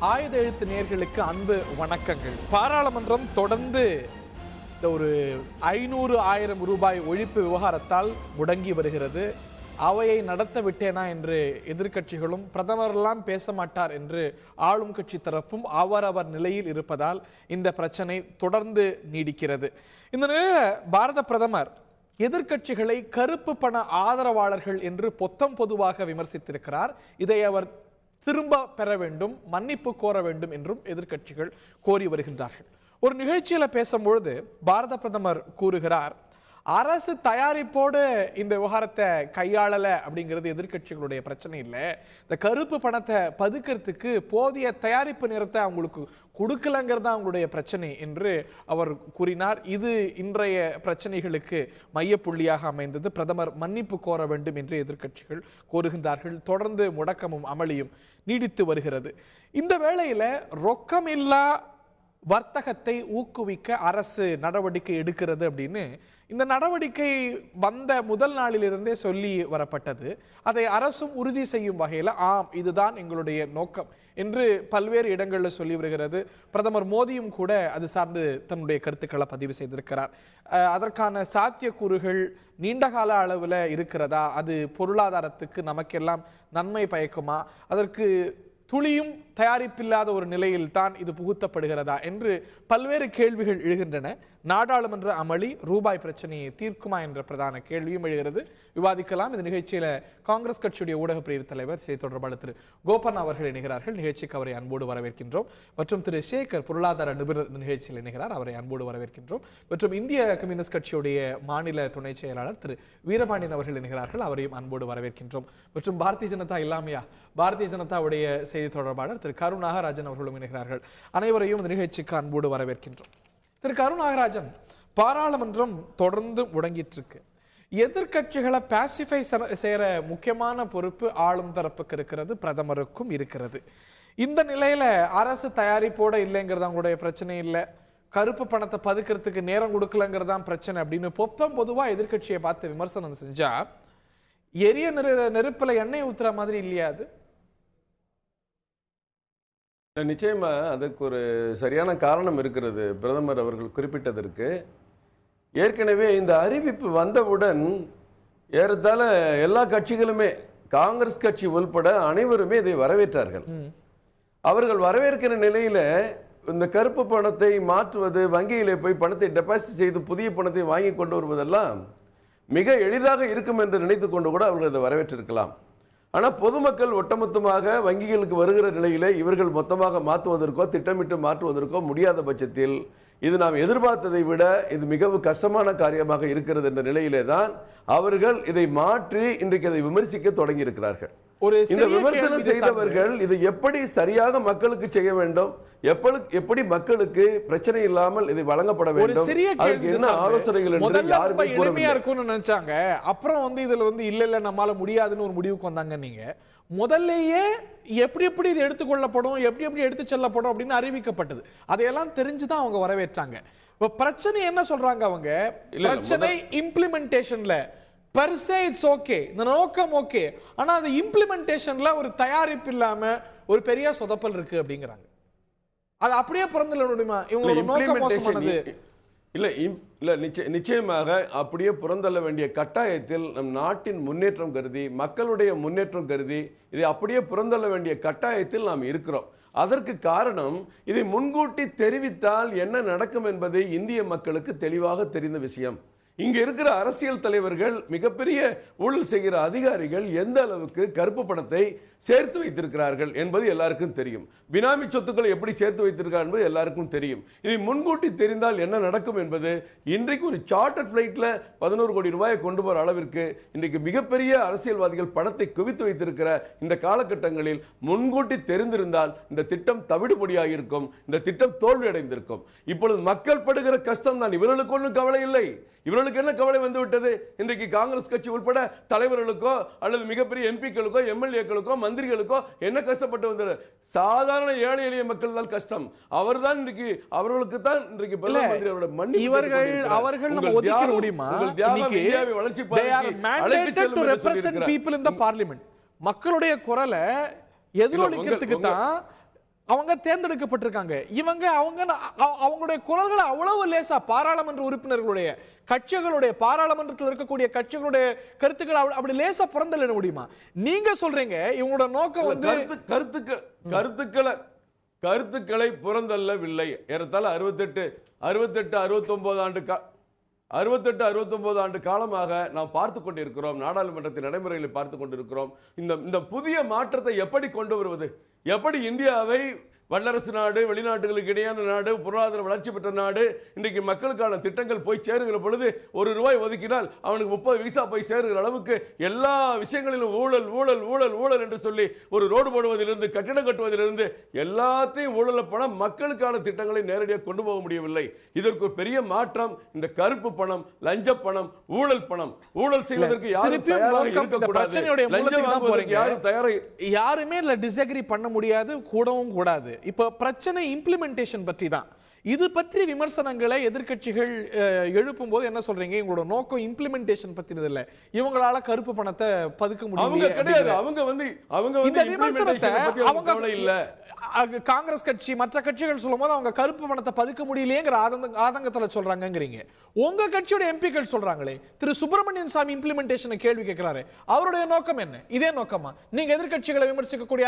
ஆயுத எழுத்து நேயர்களுக்கு அன்பு வணக்கங்கள். பாராளுமன்றம் தொடர்ந்து இந்த ஒரு 500,000 ரூபாய் ஒழிப்பு விவகாரத்தால் முடங்கி வருகிறது. அவையை நடத்த விட்டேனா என்று எதிர்க்கட்சிகளும், பிரதமரெல்லாம் பேச மாட்டார் என்று ஆளும் கட்சி தரப்பும் அவரவர் நிலையில் இருப்பதால் இந்த பிரச்சனை தொடர்ந்து நீடிக்கிறது. இந்த நிலையில் பாரத பிரதமர் எதிர்க்கட்சிகளை கருப்பு பண ஆதரவாளர்கள் என்று பொத்தம் பொதுவாக விமர்சித்திருக்கிறார். இதை அவர் திரும்ப பெற வேண்டும், மன்னிப்பு கோர வேண்டும் என்றும் எதிர்க்கட்சிகள் கோரி வருகின்றார்கள். ஒரு நிகழ்ச்சியில பேசும்பொழுது பாரத பிரதமர் கூறுகிறார், அரசு தயாரிப்போடு இந்த விவகாரத்தை கையாளல அப்படிங்கிறது எதிர்க்கட்சிகளுடைய பிரச்சனை இல்லை, இந்த கருப்பு பணத்தை பதுக்கிறதுக்கு போதிய தயாரிப்பு நேரத்தை அவங்களுக்கு கொடுக்கலங்கிறது அவங்களுடைய பிரச்சனை என்று அவர் கூறினார். இது இன்றைய பிரச்சனைகளுக்கு மையப்புள்ளியாக அமைந்தது. பிரதமர் மன்னிப்பு கோர வேண்டும் என்று எதிர்க்கட்சிகள் கோருகின்றார்கள். தொடர்ந்து முடக்கமும் அமளியும் நீடித்து வருகிறது. இந்த வேளையில ரொக்கமில்லா வர்த்தகத்தை ஊக்குவிக்க அரசு நடவடிக்கை எடுக்கிறது அப்படின்னு இந்த நடவடிக்கை வந்த முதல் நாளிலிருந்தே சொல்லி வரப்பட்டது. அதை அரசும் உறுதி செய்யும் வகையில் ஆம் இதுதான் எங்களுடைய நோக்கம் என்று பல்வேறு இடங்களில் சொல்லி வருகிறது. பிரதமர் மோடியும் கூட அது சார்ந்து தன்னுடைய கருத்துக்களை பதிவு செய்திருக்கிறார். அதற்கான சாத்தியக்கூறுகள் நீண்டகால அளவில் இருக்கிறதா, அது பொருளாதாரத்துக்கு நமக்கெல்லாம் நன்மை பயக்குமா, அதற்கு துளியும் தயாரிப்பில்லாத ஒரு நிலையில் தான் இது புகுத்தப்படுகிறதா என்று பல்வேறு கேள்விகள் எழுகின்றன. நாடாளுமன்ற அமளி ரூபாய் பிரச்சனையை தீர்க்குமா என்ற பிரதான கேள்வியும் எழுகிறது. விவாதிக்கலாம். இந்த நிகழ்ச்சியில காங்கிரஸ் கட்சியுடைய ஊடக பிரிவு தலைவர், செய்தி தொடர்பாளர் திரு கோபண்ணா அவர்கள் இணைகிறார்கள். நிகழ்ச்சிக்கு அவரை அன்போடு வரவேற்கின்றோம். மற்றும் திரு சேகர், பொருளாதார நிபுணர், இந்த நிகழ்ச்சியில் இணைகிறார். அவரை அன்போடு வரவேற்கின்றோம். மற்றும் இந்திய கம்யூனிஸ்ட் கட்சியுடைய மாநில துணை செயலாளர் திரு வீரபாண்டியன் அவர்கள் இணைகிறார்கள். அவரையும் அன்போடு வரவேற்கின்றோம். மற்றும் பாரதிய ஜனதா இல்லாமையா பாரதிய ஜனதாவுடைய செய்தி தொடர்பாளர் திரு கரு நாகராஜன் அவர்களும் இணைகிறார்கள். அனைவரையும் இந்த நிகழ்ச்சிக்கு அன்போடு வரவேற்கின்றோம். திரு கரு நாகராஜன், பாராளுமன்றம் தொடர்ந்து முடங்கிட்டு இருக்கு. எதிர்கட்சிகளை பாசிஃபை செய்யற முக்கியமான பொறுப்பு ஆளும் தரப்புக்கு இருக்கிறது, பிரதமருக்கும் இருக்கிறது. இந்த நிலையில அரசு தயாரிப்போட இல்லைங்கிறது அவங்களுடைய பிரச்சனை இல்லை, கருப்பு பணத்தை பதுக்கிறதுக்கு நேரம் கொடுக்கலங்கிறதான் பிரச்சனை அப்படின்னு பொத்தம் பொதுவா எதிர்கட்சியை பார்த்து விமர்சனம் செஞ்சா எரிய நெருப்புல எண்ணெய் ஊத்துற மாதிரி இல்லையா அது? நிச்சயமா அதுக்கு ஒரு சரியான காரணம் இருக்கிறது. பிரதமர் அவர்கள் குறிப்பிட்டதற்கு ஏற்கனவே இந்த அறிவிப்பு வந்தவுடன் ஏறத்தாழ எல்லா கட்சிகளுமே, காங்கிரஸ் கட்சி உள்பட அனைவருமே இதை வரவேற்றார்கள். அவர்கள் வரவேற்கிற நிலையில இந்த கருப்பு பணத்தை மாற்றுவது, வங்கியிலே போய் பணத்தை டெபாசிட் செய்து புதிய பணத்தை வாங்கி கொண்டு வருவதெல்லாம் மிக எளிதாக இருக்கும் என்று நினைத்து கொண்டு கூட அவர்கள் இதை வரவேற்றிருக்கலாம். ஆனால் பொதுமக்கள் ஒட்டுமொத்தமாக வங்கிகளுக்கு வருகிற நிலையிலே இவர்கள் மொத்தமாக மாற்றுவதற்கோ திட்டமிட்டு மாற்றுவதற்கோ முடியாத பட்சத்தில் இது நாம் எதிர்பார்த்ததை விட இது மிகவும் கஷ்டமான காரியமாக இருக்கிறது என்ற நிலையிலே தான் அவர்கள் இதை மாற்றி இன்றைக்கு அதை விமர்சிக்க தொடங்கி இருக்கிறார்கள். இந்த விமர்சனம் செய்தவர்கள் இதை எப்படி சரியாக மக்களுக்கு செய்ய வேண்டும், எப்படி மக்களுக்கு பிரச்சனை இல்லாமல் இதை வழங்கப்பட வேண்டும், என்ன ஆலோசனைகள் என்று யாருமே எளிமையா இருக்கும்னு நினைச்சாங்க. அப்புறம் இதுல இல்ல நம்மால முடியாதுன்னு ஒரு முடிவுக்கு வந்தாங்க. நீங்க முதல்லயே எப்படி இது எடுத்துக்கொள்ளப்படும், எப்படி எடுத்து செல்லப்படும் அப்படின்னு அறிவிக்கப்பட்டது. அதையெல்லாம் தெரிஞ்சுதான் அவங்க வரவேற்றாங்க. இப்ப பிரச்சனை என்ன சொல்றாங்க அவங்க, பிரச்சனை இம்ப்ளிமெண்டேஷன்ல பெர்சே இட்ஸ் ஓகே, இந்த நோக்கம் ஓகே, ஆனா அது இம்ப்ளிமெண்டேஷன்ல ஒரு தயாரிப்பு இல்லாம ஒரு பெரிய சொதப்பல் இருக்கு அப்படிங்கிறாங்க. அது அப்படியே பிறந்துள்ள முடியுமா? இவங்களோட நோக்கம் மோசமானது இல்ல நிச்சயமாக அப்படியே புறந்தள்ள வேண்டிய கட்டாயத்தில் நம் நாட்டின் முன்னேற்றம் கருதி, மக்களுடைய முன்னேற்றம் கருதி இதை அப்படியே புறந்தள்ள வேண்டிய கட்டாயத்தில் நாம் இருக்கிறோம். அதற்கு காரணம், இதை முன்கூட்டி தெரிவித்தால் என்ன நடக்கும் என்பதை இந்திய மக்களுக்கு தெளிவாக தெரிந்த விஷயம். இங்க இருக்கிற அரசியல் தலைவர்கள், மிகப்பெரிய ஊழல் செய்கிற அதிகாரிகள் எந்த அளவுக்கு கருப்பு பணத்தை சேர்த்து வைத்திருக்கிறார்கள் என்பது எல்லாருக்கும் தெரியும். பினாமி சொத்துக்களை எப்படி சேர்த்து வைத்திருக்கார் என்பது எல்லாருக்கும் தெரியும். இதை முன்கூட்டி தெரிந்தால் என்ன நடக்கும் என்பது இன்றைக்கு ஒரு சார்ட்டர் பிளைட்ல 11 கோடி ரூபாயை கொண்டு போற அளவிற்கு இன்றைக்கு மிகப்பெரிய அரசியல்வாதிகள் பணத்தை குவித்து வைத்திருக்கிற இந்த காலகட்டங்களில் முன்கூட்டி தெரிந்திருந்தால் இந்த திட்டம் தவிடுபடியாக இருக்கும், இந்த திட்டம் தோல்வி அடைந்திருக்கும். இப்பொழுது மக்கள் படுகிற கஷ்டம் தான். இவர்களுக்கு ஒன்றும் கவலை இல்லை. இவர்களுக்கு என்ன கவலை வந்து விட்டது? இன்றைக்கு காங்கிரஸ் கட்சி உட்பட தலைவர்களுக்கோ அல்லது மிகப்பெரிய எம்பிக்களுக்கோ எம்எல்ஏக்களுக்கோ மந்திரிகளுக்கோ என்ன கஷ்டப்பட்டு வந்தது? சாதாரண ஏழை எளிய மக்கள் தான் கஷ்டம். அவர்தான் இன்றைக்கு, அவர்களுக்கு தான் இன்றைக்கு பிரதம மந்திரி அவரோட மன்னி அவர்கள் நம்ம ஒதுக்க முடியுமா? இந்தியாவை வளர்ச்சி மக்களுடைய குரலை எதிரொலிக்கிறதுக்கு தான் அவங்க தேர்ந்தெடுக்கப்பட்டிருக்காங்க. அவங்களுடைய குரல்களை அவ்வளவு லேசா பாராளுமன்ற உறுப்பினர்களுடைய கட்சிகளுடைய பாராளுமன்றத்தில் இருக்கக்கூடிய கட்சிகளுடைய கருத்துக்கள் அப்படி லேசா புறந்தள்ள முடியுமா? நீங்க சொல்றீங்க இவங்களோட நோக்கம் வந்து கருத்துக்களை புறந்தள்ளவில்லை. ஏறத்தாழ 68-69 ஆண்டு காலமாக நாம் பார்த்து கொண்டிருக்கிறோம். நாடாளுமன்றத்தின் நடைமுறைகளை பார்த்து கொண்டிருக்கிறோம். இந்த புதிய மாற்றத்தை எப்படி கொண்டு வருவது, எப்படி இந்தியாவை வல்லரசு நாடு, வெளிநாட்டுகளுக்கு இடையான நாடு, பொருளாதார வளர்ச்சி பெற்ற நாடு, இன்றைக்கு மக்களுக்கான திட்டங்கள் போய் சேருகிற பொழுது ₹1 ஒதுக்கினால் அவனுக்கு 30 விசா போய் சேருகிற அளவுக்கு எல்லா விஷயங்களிலும் ஊழல் ஊழல் ஊழல் ஊழல் என்று சொல்லி ஒரு ரோடு போடுவதிலிருந்து கட்டிடம் கட்டுவதிலிருந்து எல்லாத்தையும் ஊழல பணம் மக்களுக்கான திட்டங்களை நேரடியாக கொண்டு போக முடியவில்லை. இதற்கு ஒரு பெரிய மாற்றம் இந்த கருப்பு பணம், லஞ்ச பணம், ஊழல் பணம். ஊழல் செய்வதற்கு யாரும் தயாராக இருக்கக்கூடாது. லஞ்சம் வாங்குவதற்கு யாரும் தயாராக யாருமே இல்ல டிஸ்அக்ரி பண்ண முடியாது, கூடவும் கூடாது. இப்ப பிரச்சனை இம்ப்ளிமெண்டேஷன் பற்றி தான். இது பற்றி விமர்சனங்களை எதிர்க்கட்சிகள் எழுப்பும் போது என்ன சொல்றீங்க? இவங்களோட நோக்கம் இம்ப்ளிமெண்டேஷன் பத்தினது இல்ல, இவங்களால கருப்பு பணத்தை பதுக்க முடியல கிடையாது. காங்கிரஸ் கட்சி மற்ற கட்சிகள் சொல்லும் போது அவங்க கருப்பு பணத்தை பதுக்க முடியலையேங்கிற ஆதங்கத்துல சொல்றாங்கிறீங்க. உங்க கட்சியோட எம்பிக்கள் சொல்றாங்களே, திரு சுப்பிரமணியன் சாமி இம்ப்ளிமெண்டேஷன் கேள்வி கேட்கிறாரு, அவருடைய நோக்கம் என்ன? இதே நோக்கமா? நீங்க எதிர்க்கட்சிகளை விமர்சிக்கக்கூடிய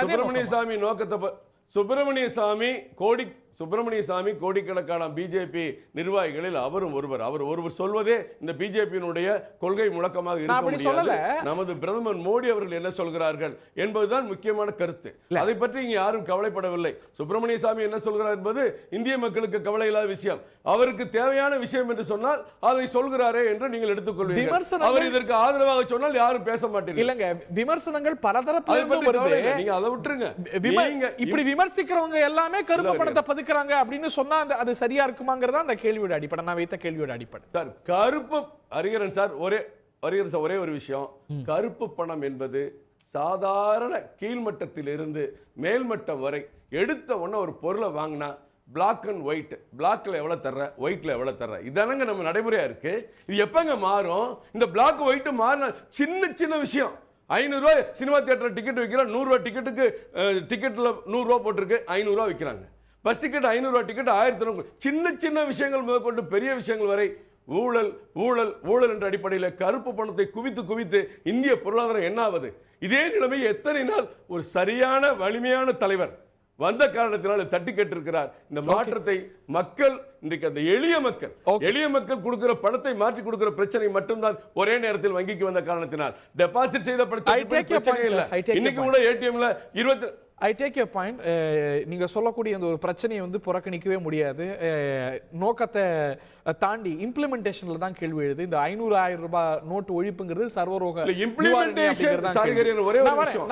சுப்பிரமணிய சாமி கோடிக்கணக்கான பிஜேபி நிர்வாகிகளில் அவரும் ஒருவர். அவர் சொல்வதே இந்த பிஜேபியினுடைய கொள்கை முழக்கமாக இருக்க முடியாது. நமது பிரதமர் மோடி அவர்கள் என்ன சொல்கிறார்கள் என்பதுதான் முக்கியமான கருத்து. அதை பற்றி இங்க யாரும் கவலைப்படவில்லை. சுப்பிரமணிய சாமி என்ன சொல்கிறார் என்பது இந்திய மக்களுக்கு கவலை இல்லாத விஷயம். அவருக்கு தேவையான விஷயம் என்று சொன்னால் அதை சொல்கிறாரே என்று நீங்கள் எடுத்துக்கொள்வீர்கள். அவர் இதற்கு ஆதரவாக சொன்னால் யாரும் பேச மாட்டீர்கள். இல்லங்க, விமர்சனங்கள் பலதரப்பிலிருந்து வருது. நீங்க அதை விட்டுருங்க. இப்படி விமர்சிக்கிறவங்க எல்லாமே கருப்பு பணத்தை பதுக்க அப்படின்னு சொன்னா அது சரியா இருக்குமாங்கிறதா அந்த கேள்வியோட அடிப்படை, நான் வைத்த கேள்வியோட அடிப்படை. சார் கருப்பு அறிஞரன் சார் ஒரே ஒரு விஷயம், கருப்பு பணம் என்பது சாதாரண கீழ்மட்டத்தில் இருந்து மேல்மட்டம் வரை எடுத்த உடனே ஒரு பொருளை வாங்கினா பிளாக் அண்ட் ஒயிட், பிளாக்ல எவ்வளவு தர்ற, ஒயிட்ல எவ்வளவு தர்ற, இதானங்க நம்ம நடைமுறையா இருக்கு. இது எப்பங்க மாறும்? இந்த பிளாக் ஒயிட் மாறின சின்ன விஷயம். ₹500 சினிமா தியேட்டர் டிக்கெட் விற்கிறான், ₹100 டிக்கெட்டுக்கு டிக்கெட்ல ₹100 போட்டிருக்கு, ₹500 விற்கிறாங்க. Bus ticket ₹500 ticket 1000. சின்ன விஷயங்கள் முதற்கொண்டு பெரிய விஷயங்கள் வரை ஊழல் ஊழல் ஊழல் என்ற அடிப்படையில் கருப்பு பணத்தை குவித்து இந்திய பொருளாதாரம் என்னாவது? இதே நிலைமை எத்தனை நாள்? ஒரு சரியான வலிமையான தலைவர் வந்த காரணத்தினால் தட்டி கேட்டிருக்கிறார். இந்த மாற்றத்தை மக்கள் இன்றைக்கு அந்த எளிய மக்கள் கொடுக்கிற பணத்தை மாற்றி கொடுக்கிற பிரச்சனை மட்டும்தான் ஒரே நேரத்தில் வங்கிக்கு வந்த காரணத்தினால் டெபாசிட் செய்த பிரச்சனை இல்ல. இன்னைக்கு கூட ஏடிஎம்ல 20 I take your point. நீங்க சொல்லக்கூடிய அந்த ஒரு பிரச்சனையை வந்து புறக்கணிக்கவே முடியாது. நோக்கத்தை தாண்டி இம்ப்ளிமெண்டேஷன்ல தான் கேள்வி எழுது. இந்த ₹500,000 நோட்டு ஒழிப்புங்கிறது சர்வரோக இம்ப்ளிமெண்டேஷன். ஒரே ஒரு விஷயம்,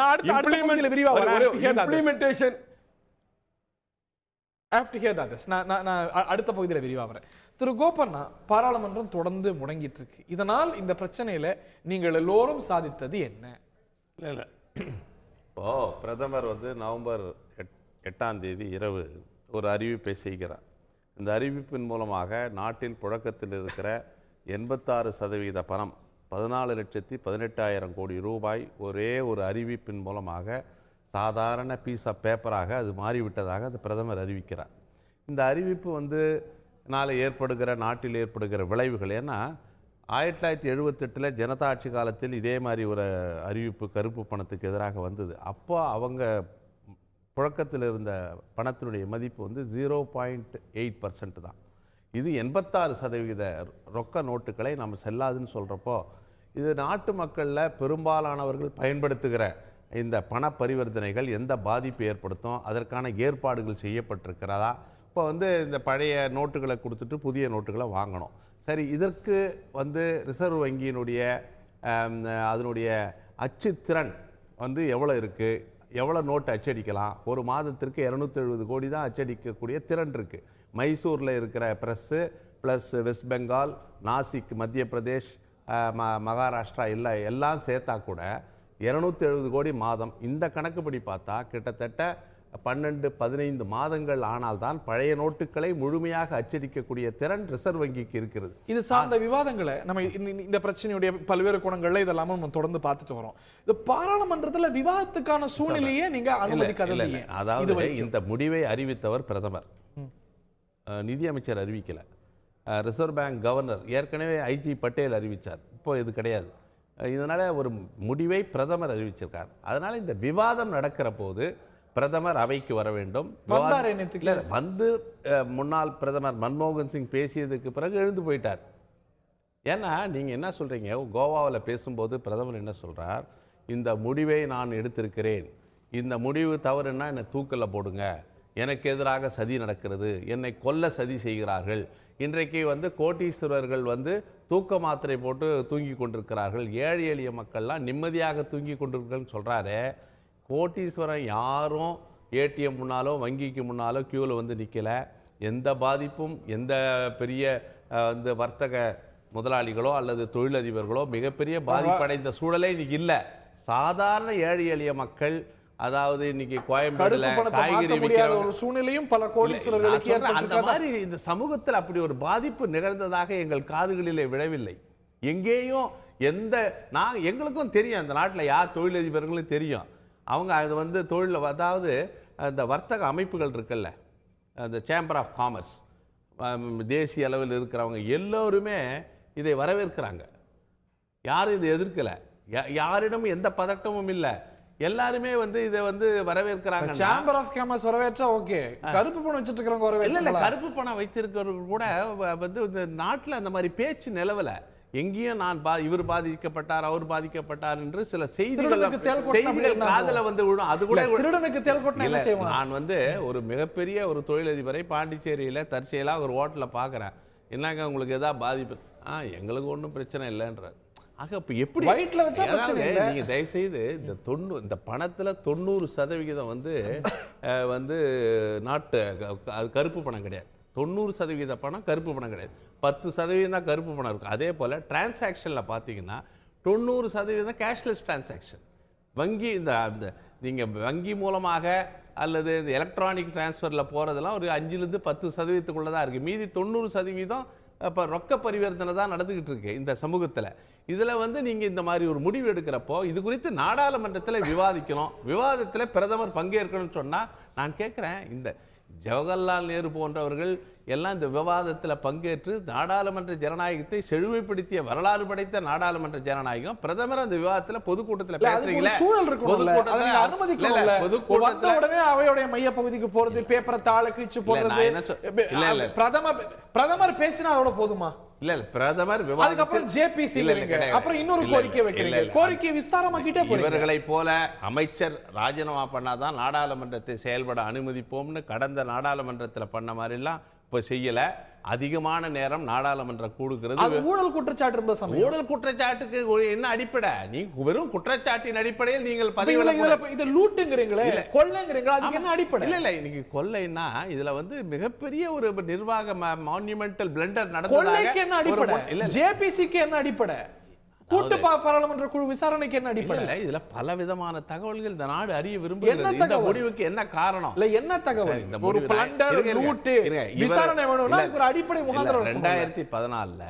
இம்ப்ளிமெண்டேஷன் அடுத்த பகுதியில் விரிவா வரேன். திரு கோபண்ணா, பாராளுமன்றம் தொடர்ந்து முடங்கிட்டு இருக்கு. இதனால் இந்த பிரச்சனையில நீங்கள் எல்லோரும் சாதித்தது என்ன? இல்ல இப்போ பிரதமர் வந்து நவம்பர் 8ஆம் தேதி இரவு ஒரு அறிவிப்பை செய்கிறார். இந்த அறிவிப்பின் மூலமாக நாட்டில் புழக்கத்தில் இருக்கிற 86% பணம் ₹14,18,000 கோடி ஒரே ஒரு அறிவிப்பின் மூலமாக சாதாரண பீஸ் ஆஃப் பேப்பராக அது மாறிவிட்டதாக அந்த பிரதமர் அறிவிக்கிறார். இந்த அறிவிப்பு வந்து நாட்டில் ஏற்படுகிற விளைவுகள், ஏன்னா 1978 ஜனதா ஆட்சி காலத்தில் இதே மாதிரி ஒரு அறிவிப்பு கருப்பு பணத்துக்கு எதிராக வந்தது. அப்போ அவங்க புழக்கத்தில் இருந்த பணத்தினுடைய மதிப்பு வந்து 0.8% தான். இது 86% ரொக்க நோட்டுகளை நம்ம செல்லாதுன்னு சொல்கிறப்போ, இது நாட்டு மக்களில் பெரும்பாலானவர்கள் பயன்படுத்துகிற இந்த பண பரிவர்த்தனைகள் எந்த பாதிப்பு ஏற்படுத்தும், அதற்கான ஏற்பாடுகள் செய்யப்பட்டிருக்கிறதா? இப்போ வந்து இந்த பழைய நோட்டுகளை கொடுத்துட்டு புதிய நோட்டுகளை வாங்கணும். சரி, இதற்கு வந்து ரிசர்வ் வங்கியினுடைய அதனுடைய அச்சுத்திறன் வந்து எவ்வளோ இருக்குது, எவ்வளோ நோட்டு அச்சடிக்கலாம்? ஒரு மாதத்திற்கு 270 கோடி தான் அச்சடிக்கக்கூடிய திறன் இருக்குது. மைசூரில் இருக்கிற press plus west Bengal, Nashik, மத்திய பிரதேஷ், மகாராஷ்டிரா எல்லாம் சேர்த்தா கூட 270 கோடி மாதம். இந்த கணக்குப்படி பார்த்தா கிட்டத்தட்ட 12-15 மாதங்கள் ஆனால்தான் பழைய நோட்டுகளை முழுமையாக அச்சடிக்கக்கூடிய திறன் ரிசர்வ் வங்கிக்கு இருக்கிறது. இது சார்ந்த விவாதங்களை நம்ம இந்த பிரச்சனையுடைய பல்வேறு குணங்கள்ல இதெல்லாம் நம்ம தொடர்ந்து பார்த்துட்டு வரோம். இது பாராளுமன்றத்துல விவாதத்துக்கான சூழ்நிலையே நீங்க அனுமதிக்காதீங்க. அதாவது இந்த முடிவை அறிவித்தவர் பிரதமர், நிதியமைச்சர் அறிவிக்கல. ரிசர்வ் பேங்க் கவர்னர் ஏற்கனவே ஐஜி பட்டேல் அறிவிச்சார், இப்போ இது கிடையாது. இதனால ஒரு முடிவை பிரதமர் அறிவிச்சிருக்கார். அதனால இந்த விவாதம் நடக்கிற போது பிரதமர் அவைக்கு வர வேண்டும். வந்து முன்னாள் பிரதமர் மன்மோகன் சிங் பேசியதுக்கு பிறகு எழுந்து போயிட்டார். ஏன்னா நீங்க என்ன சொல்றீங்க, கோவாவில் பேசும்போது பிரதமர் என்ன சொல்றார், இந்த முடிவை நான் எடுத்திருக்கிறேன், இந்த முடிவு தவறுன்னா என்னை தூக்கல போடுங்க, எனக்கு எதிராக சதி நடக்கிறது, என்னை கொல்ல சதி செய்கிறார்கள், இன்றைக்கு கோட்டீஸ்வரர்கள் தூக்க மாத்திரை போட்டு தூங்கி கொண்டிருக்கிறார்கள், ஏழை எளிய மக்கள்லாம் நிம்மதியாக தூங்கி கொண்டிருக்கிறன்னு சொல்றாரு. கோட்டீஸ்வரன் யாரும் ஏடிஎம் முன்னாலோ வங்கிக்கு முன்னாலோ கியூவில் நிற்கல. எந்த பாதிப்பும் எந்த பெரிய வர்த்தக முதலாளிகளோ அல்லது தொழிலதிபர்களோ மிகப்பெரிய பாதிப்படைந்த சூழலே இன்னைக்கு இல்லை. சாதாரண ஏழை எளிய மக்கள், அதாவது இன்னைக்கு கோயம்பேடுல காய்கறி விற்கிற ஒரு சூழ்நிலையும் பல கோடீஸ்வரர்களுக்கு அந்த மாதிரி இந்த சமூகத்தில் அப்படி ஒரு பாதிப்பு நிகழ்ந்ததாக எங்கள் காதுகளிலே விழவில்லை. எங்கேயும் எங்களுக்கும் தெரியும், அந்த நாட்டில் யார் தொழிலதிபர்களும் தெரியும். அவங்க அது தொழில், அதாவது அந்த வர்த்தக அமைப்புகள் இருக்குல்ல, அந்த சேம்பர் ஆஃப் காமர்ஸ், தேசிய அளவில் இருக்கிறவங்க எல்லோருமே இதை வரவேற்கிறாங்க. யாரும் இதை எதிர்க்கல, யாரிடமும் எந்த பதட்டமும் இல்லை, எல்லாருமே இதை வரவேற்கிறாங்க. சேம்பர் ஆஃப் காமர்ஸ் வரவேற்றா ஓகே, கருப்பு பணம் வச்சிட்டு இருக்கிறவங்க வரவேற்ற இல்ல, கருப்பு பணம் வைத்திருக்கிறவங்க கூட இந்த நாட்டில் அந்த மாதிரி பேச்சு நிலவல. எங்கேயும் நான் இவர் பாதிக்கப்பட்டார், அவர் பாதிக்கப்பட்டார் என்று சில செய்திகள் காதல விழும். அது கூட திருடனுக்கு தேல் கொட்டினா என்ன செய்வான்? நான் ஒரு மிகப்பெரிய ஒரு தொழிலதிபரை பாண்டிச்சேரியில தற்செயலா ஒரு ஹோட்டல்ல பாக்குறேன். என்னங்க உங்களுக்கு ஏதாவது பாதிப்பு? எங்களுக்கு ஒன்றும் பிரச்சனை இல்லைன்றார். ஆக இப்ப எப்படி நீங்க தயவு செய்து இந்த பணத்துல 90% நாட்டு அது கருப்பு பணம் கிடையாது. 90% பணம் கருப்பு பணம் கிடையாது, 10% தான் கருப்பு பணம் இருக்கும். அதே போல டிரான்சாக்ஷன்ல பாத்தீங்கன்னா 90% கேஷ்லெஸ் டிரான்சாக்ஷன். வங்கி நீங்க வங்கி மூலமாக அல்லது இந்த எலக்ட்ரானிக் டிரான்ஸ்ஃபர்ல போறதெல்லாம் ஒரு 5-10% தான் இருக்கு. மீதி 90% இப்போ ரொக்க பரிவர்த்தனை தான் நடந்துகிட்டு இருக்கு இந்த சமூகத்தில். இதில் நீங்க இந்த மாதிரி ஒரு முடிவு எடுக்கிறப்போ இது குறித்து நாடாளுமன்றத்தில் விவாதிக்கணும், விவாதத்தில் பிரதமர் பங்கேற்கணும்னு சொன்னா நான் கேட்குறேன், இந்த ஜவஹர்லால் நேரு போன்றவர்கள் எல்லாம் இந்த விவாதத்தில் பங்கேற்று நாடாளுமன்ற ஜனநாயகத்தை செழுமைப்படுத்திய வரலாறு படைத்த நாடாளுமன்ற ஜனநாயகம், பிரதமர் அந்த விவாதத்தில் பொதுக்கூட்டத்தில் பேசுறீங்களா? உடனே அவையுடைய மைய பகுதிக்கு போறது, பேப்பரை தாள கிழிச்சு போறது, பிரதமர் பேசினா அதோட போதுமா? இல்ல பிரதமர் ஜேபிசி அப்புறம் இன்னொரு கோரிக்கை வைக்கிறீங்க, கோரிக்கை விஸ்தாரமாக்கிட்டே போறீங்க. இவர்களை போல அமைச்சர் ராஜினாமா பண்ணாதான் நாடாளுமன்றத்தை செயல்பட அனுமதிப்போம்னு கடந்த நாடாளுமன்றத்தில் பண்ண மாதிரி எல்லாம் இப்ப செய்யல. அதிகமான நேரம் நாடாளுமன்றம் கூடுகிறது. ஊழல் குற்றச்சாட்டு இருந்த சமயம், ஊழல் குற்றச்சாட்டுக்கு என்ன அடிப்படை? நீங்க வெறும் குற்றச்சாட்டின் அடிப்படையில் நீங்கள் இல்ல இன்னைக்கு கொள்ளைன்னா இதுல மிகப்பெரிய ஒரு நிர்வாக மான்யூமெண்டல் பிளண்டர் நடந்தது. என்ன அடிப்படை? ஜேபிசிக்கு என்ன அடிப்படை? கூட்டு பாராளுமன்ற குழு விசாரணைக்கு என்ன அடிப்படை? இதுல பல விதமான தகவல்கள் இந்த நாடு அறிய விரும்புகிறது. இந்த முடிவுக்கு என்ன காரணம்? இல்ல என்ன தகவல்? ஒரு பிளண்டர் லூட் விசாரணை வேணும்னா ஒரு அடிப்படை முகாந்திரம். 2014ல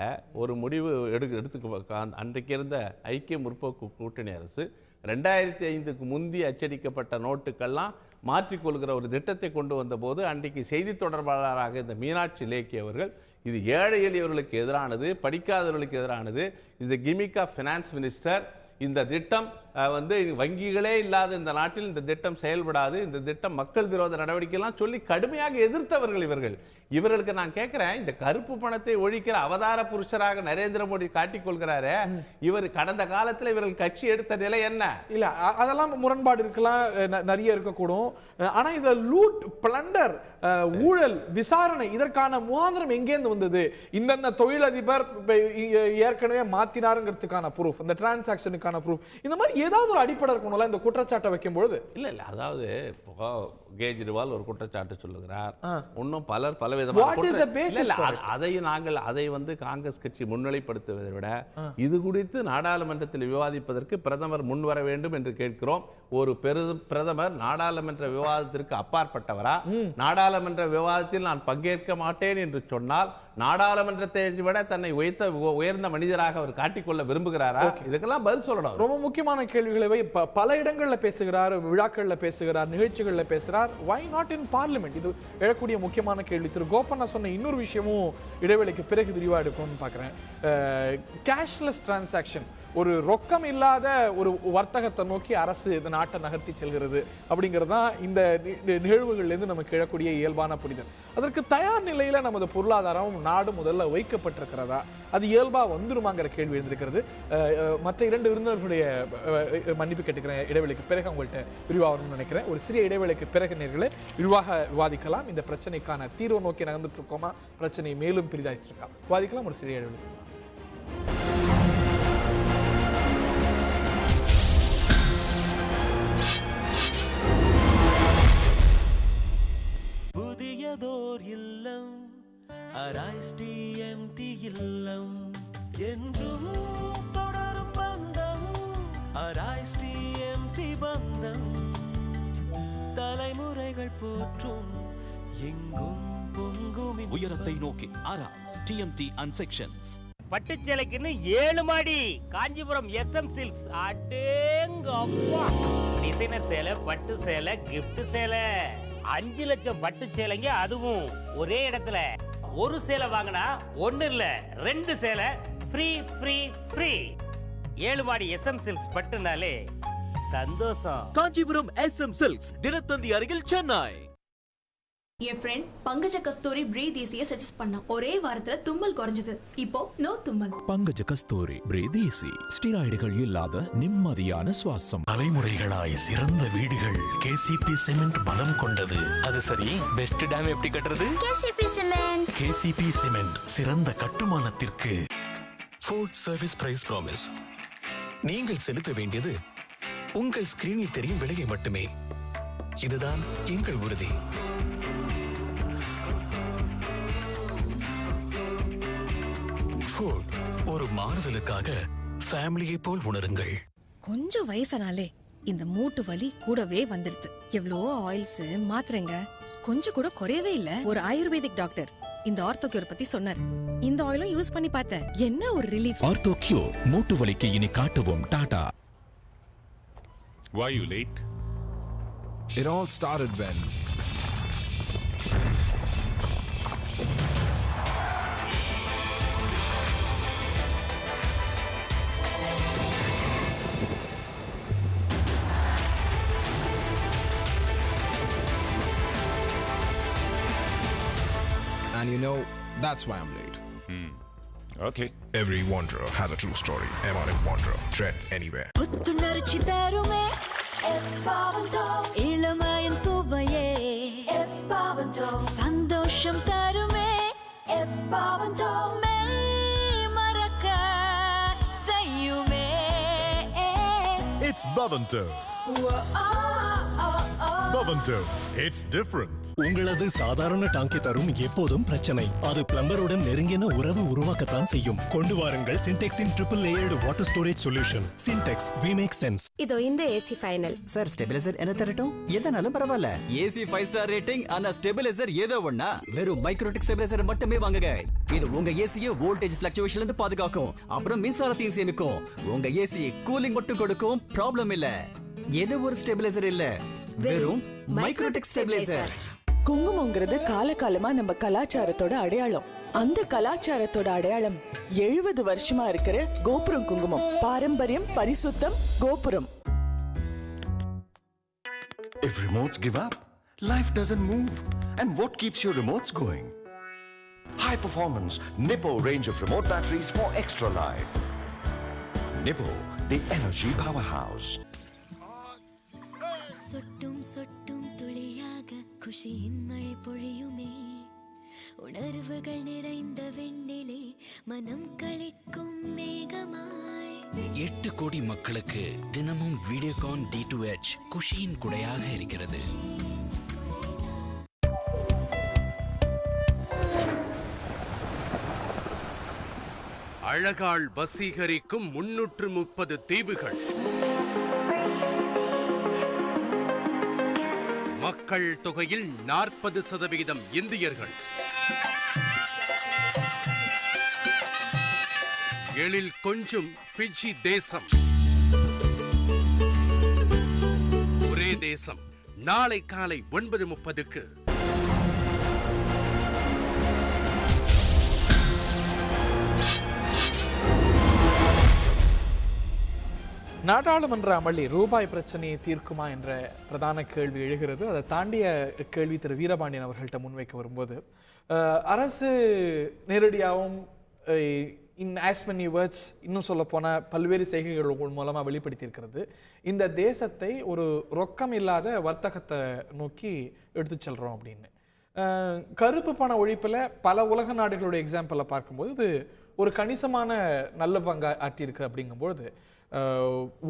ஒரு முடிவு எடுத்துக்கு அன்றைக்கு இருந்த ஐக்கிய முற்போக்கு கூட்டணி அரசு 2005க்கு முந்தி அச்சடிக்கப்பட்ட நோட்டுக்கெல்லாம் மாற்றிக்கொள்கிற ஒரு திட்டத்தை கொண்டு வந்த போது அன்றைக்கு செய்தி தொடர்பாளராக இந்த மீனாட்சி லேக்கி அவர்கள், இது ஏழை எளியவர்களுக்கு எதிரானது, படிக்காதவர்களுக்கு எதிரானது, is the gimmick of finance minister, இந்த திட்டம் வங்கிகளே இல்லாத இந்த நாட்டில் இந்த திட்டம் செயல்படாது, இந்த திட்டம் மக்கள் விரோத நடவடிக்கை எல்லாம் சொல்லி கடுமையாக எதிர்த்தவர்கள் இவர்கள். இவர்களுக்கு நான் கேட்கிறேன், இந்த கருப்பு பணத்தை ஒழிக்கிற அவதார புருஷராக நரேந்திர மோடி காட்டிக் கொள்கிறாரு, இவர் கடந்த காலத்தில் இவர்கள் கட்சி எடுத்த நிலை என்ன? இல்ல அதெல்லாம் முரண்பாடு இருக்கலாம், நிறைய இருக்கக்கூடும். ஆனா இந்த லூட், பிளண்டர், ஊழல் விசாரணை இதற்கான முகாந்திரம் எங்கேருந்து வந்தது? இந்த தொழிலதிபர் ஏற்கனவே மாத்தினாருங்கிறதுக்கான ப்ரூஃப், இந்த டிரான்சாக்ஷனுக்கான ப்ரூஃப், இந்த மாதிரி அதுக்கு ஏதாவது ஒரு அடிப்படை இருக்கணும்ல இந்த குற்றச்சாட்டை வைக்கும் பொழுது. இல்ல அதாவது இப்போ கேஜ்ரிவால் ஒரு குற்றச்சாட்டு சொல்லுகிறார், இன்னும் பலர் What பலவிதமான is the basis for it? அதை காங்கிரஸ் கட்சி முன்னிலைப்படுத்துவதை விட இது குறித்து நாடாளுமன்றத்தில் விவாதிப்பதற்கு பிரதமர் முன்வர வேண்டும் என்று கேட்கிறோம். ஒரு பிரதமர் நாடாளுமன்ற விவாதத்திற்கு அப்பாற்பட்டவரா? நாடாளுமன்ற விவாதத்தில் நான் பங்கேற்க மாட்டேன் என்று சொன்னால் நாடாளுமன்றத்தை விட தன்னை உயர்ந்த மனிதராக அவர் காட்டிக்கொள்ள விரும்புகிறாரா? இதுக்கெல்லாம் பதில் சொல்லணும். ரொம்ப முக்கியமான கேள்விகளை பல இடங்கள்ல பேசுகிறார், விழாக்கள்ல பேசுகிறார், நிகழ்ச்சிகள்ல பேசுகிறார். why not in parliament? இது எழக்கூடிய முக்கியமான கேள்வி. திரு கோபண்ணா சொன்ன இன்னொரு விஷயமும் இடைவெளிக்கு பிறகு விரிவா எடுக்கணும்னு பார்க்கிறேன். கேஷ்லெஸ் டிரான்சாக்ஷன், ஒரு ரொக்கம் இல்லாத ஒரு வர்த்தகத்தை நோக்கி அரசு இந்த நாட்டை நகர்த்தி செல்கிறது அப்படிங்கிறது தான் இந்த நிகழ்வுகள்லேருந்து நமக்கு எழக்கூடிய இயல்பான புரிதல். அதற்கு தயார் நிலையில நமது பொருளாதாரம் நாடு முதல்ல வைக்கப்பட்டிருக்கிறதா? அது இயல்பா வந்துருமாங்கிற கேள்வி எழுந்திருக்கிறது. மற்ற இரண்டு விருந்தினர்களுடைய மன்னிப்பு கேட்டுக்கிறேன், இடைவெளிக்கு பிறகு உங்கள்கிட்ட விரிவாக வரும்னு நினைக்கிறேன். ஒரு சிறிய இடைவெளிக்கு பிறகு நேர்களே விரிவாக விவாதிக்கலாம். இந்த பிரச்சனைக்கான தீர்வு நோக்கி நகர்ந்துட்டு இருக்கோமா, பிரச்சனை மேலும் பெரிதாயிட்டு இருக்கா, விவாதிக்கலாம். ஒரு சிறிய இடைவெளி. புதியதோர் இல்லம் RISTMT இல்லம் என்றும் தொடரும் பந்தம் RISTMT பந்தம் தலைமுறைகள் போற்றும் எங்கும் பொங்கும் உயரத்தை நோக்கி RISTMT and sections. பட்டுச்சேலைக்குன்னு 7 மாடி காஞ்சிபுரம் SM சில்க்ஸ். அடேங்கப்பா! டிசைனர் சேலை, பட்டு சேலை, கிஃப்ட் சேலை, 5 லட்சம் பட்டு சேலைங்க. அதுவும் ஒரே இடத்துல. ஒரு சேலை வாங்கினா 1 இல்ல 2 சேலை ஃப்ரீ ஃப்ரீ ஃப்ரீ. 7 மாடி SM சில்க்ஸ் பட்டுனாலே சந்தோஷம். காஞ்சிபுரம் SM சில்க்ஸ், தினத்தந்தி அருகில், சென்னை. என் ஃப்ரெண்ட் பங்கஜ கஸ்தூரி பிரீத் ஈஸியை சஜஸ்ட் பண்ணா. ஒரே வாரத்துல தும்மல் குறைஞ்சது. இப்போ நோ தும்மல். பங்கஜ கஸ்தூரி பிரீத் ஈஸி, ஸ்டெராய்டுகள் இல்லாத நிம்மதியான சுவாசம். தலைமுறைகளாய் சிறந்த வீடுகள் KCP சிமெண்ட் பலம் கொண்டது. அது சரி, பெஸ்ட் டேம் எப்படி கட்டுறது? KCP சிமெண்ட் சிறந்த கட்டுமானத்திற்கு. Food service price promise. நீங்கள் செலுத்த வேண்டியது உங்கள் ஸ்கிரீனில் தெரியும் விலையை மட்டுமே. இதுதான் எங்கள் உறுதி. ஃபுட் ஒரு மாறுதலுக்காக ஃபேமிலியை போல் உணருங்கள். கொஞ்சம் வயசானாலே இந்த மூட்டு வலி கூடவே வந்துடுது. எவ்வளவோ ஆயில்ஸ் மாத்திரைங்க, கொஞ்சம் கூட குறையவே இல்ல. ஒரு ஆயுர்வேதிக் டாக்டர் இந்த ஆர்த்தோக்யூர் பத்தி சொன்னார். இந்த ஆயிலும் யூஸ் பண்ணி பார்த்தேன். என்ன ஒரு ரிலீஃப். ஆர்த்தோக்யூர் மூட்டு வலிக்கு இனி காட்டுவோம் Tata. Why you late? It all started when and you know, that's why I'm late. Okay. Every wanderer has a true story. MRF Wanderer. Tread anywhere. புத்துணர்ச்சி தருமே இளமையின் சுவையே சந்தோஷம் தருமே மெய் மறக்க செய்யுமே. It's Bhavanto. Bhavanto. It's different. உங்களது சாதாரண டாங்கி தரும் எப்போதும் பிரச்சனை. அது பிளம்பருடன் நெருங்கின உறவு உருவாக்கத்தான் செய்யும். கொண்டு வாருங்கள் சின்டெக்ஸின் triple layered water storage solution. Sintex, we make sense. இதோ இந்த AC ஃபைனல். சார், ஸ்டெபிலைசர் என்ன தரட்டும்? எதனாலும் பரவாயில்ல. AC 5 ஸ்டார் ரேட்டிங், ஆனா ஸ்டெபிலைசர் ஏதோ ஒண்ணா. வெறும் மைக்ரோடெக் ஸ்டெபிலைசர் மட்டுமே வாங்குங்க. இது உங்க ஏசியை வோல்டேஜ் ஃபிளக்சுவேஷன்ல இருந்து பாதுகாக்கும். அப்புறம் மின்சாரத்தையும் சேமிக்கும். உங்க ஏசி கூலிங் மட்டும் கொடுக்கும், ப்ராப்ளம் இல்ல. எது ஒரு ஸ்டெபிலைசர் இல்ல, வெறும் மைக்ரோடெக் ஸ்டெபிலைசர். குங்குமங்கிறது காலகாலமா நம்ம கலாச்சாரத்தோட அடையாளம். அந்த கலாச்சாரத்தோட அடையாளம் 70 வருஷமா இருக்கிற கோபுரம் குங்குமம். பாரம்பரியம், பரிசுத்தம், கோபுரம். If remotes give up, life doesn't move. And what keeps your remotes going? High performance Nippo range of remote batteries for extra life. Nippo, the energy powerhouse. சொட்டும் சொட்டும் துளியாக குஷியின் மழை பொழியுமே. உணர்வுகள் நிறைந்த வெண்ணிலே மனம் களிக்கும் மேகமாய் 8 கோடி மக்களுக்கு தினமும் வீடியோகான் D2H குஷியின் குடையாக இருக்கிறது. அழகால் வசீகரிக்கும் 330 தீவுகள், மக்கள் தொகையில் 40% இந்தியர்கள், எழில் கொஞ்சும் பிஜி தேசம். ஒரே தேசம் நாளை காலை 9:30க்கு. நாடாளுமன்ற அமளி ரூபாய் பிரச்சனையை தீர்க்குமா என்ற பிரதான கேள்வி எழுகிறது. அதை தாண்டிய கேள்வி திரு வீரபாண்டியன் அவர்கள்ட்ட முன்வைக்க வரும்போது, அரசு நேரடியாகவும் இன் ஆஸ் மெனி வேர்ட்ஸ், இன்னும் சொல்ல போன பல்வேறு செய்கைகள் மூலமாக வெளிப்படுத்தியிருக்கிறது, இந்த தேசத்தை ஒரு ரொக்கம் இல்லாத வர்த்தகத்தை நோக்கி எடுத்து செல்றோம் அப்படின்னு. கருப்பு பண ஒழிப்பில் பல உலக நாடுகளுடைய எக்ஸாம்பிளை பார்க்கும்போது இது ஒரு கணிசமான நல்ல பங்கா ஆற்றியிருக்கு. அப்படிங்கும்போது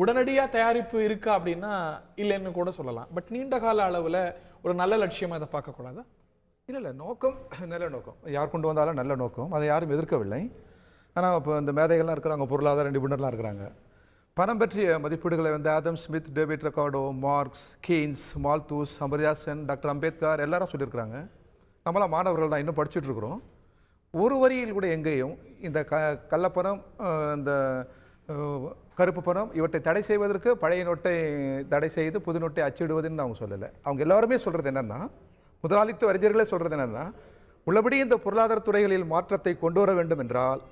உடனடியாக தயாரிப்பு இருக்கா அப்படின்னா இல்லைன்னு கூட சொல்லலாம். பட் நீண்ட கால அளவில் ஒரு நல்ல லட்சியமாக அதை பார்க்கக்கூடாதா? இல்லை, நோக்கம் நல்ல நோக்கம், யார் கொண்டு வந்தாலும் நல்ல நோக்கம், அதை யாரும் எதிர்க்கவில்லை. ஆனால் இப்போ இந்த மேதைகள்லாம் இருக்கிறாங்க, பொருளாதார நிபுணர்லாம் இருக்கிறாங்க. பணம் பற்றிய மதிப்பீடுகளை வந்து Adam Smith, David Ricardo, Marx, Keynes, Malthus, Amartya Sen, doctor Ambedkar எல்லாரும் சொல்லியிருக்கிறாங்க. நம்மளாம் மாணவர்கள் தான், இன்னும் படிச்சுட்டு இருக்கிறோம். ஒரு வரியில் கூட எங்கேயும் இந்த கள்ளப்பணம், இந்த கருப்பு பணம் இவற்றை தடை செய்வதற்கு பழைய நோட்டை தடை செய்து புது நோட்டை அச்சிடுவதுன்னு அவங்க சொல்லலை. அவங்க எல்லாருமே சொல்கிறது என்னென்னா, முதலாளித்துவ அறிஞர்களே சொல்கிறது என்னென்னா, உள்ளபடி இந்த பொருளாதார துறைகளில் மாற்றத்தை கொண்டு வர வேண்டும் என்றால்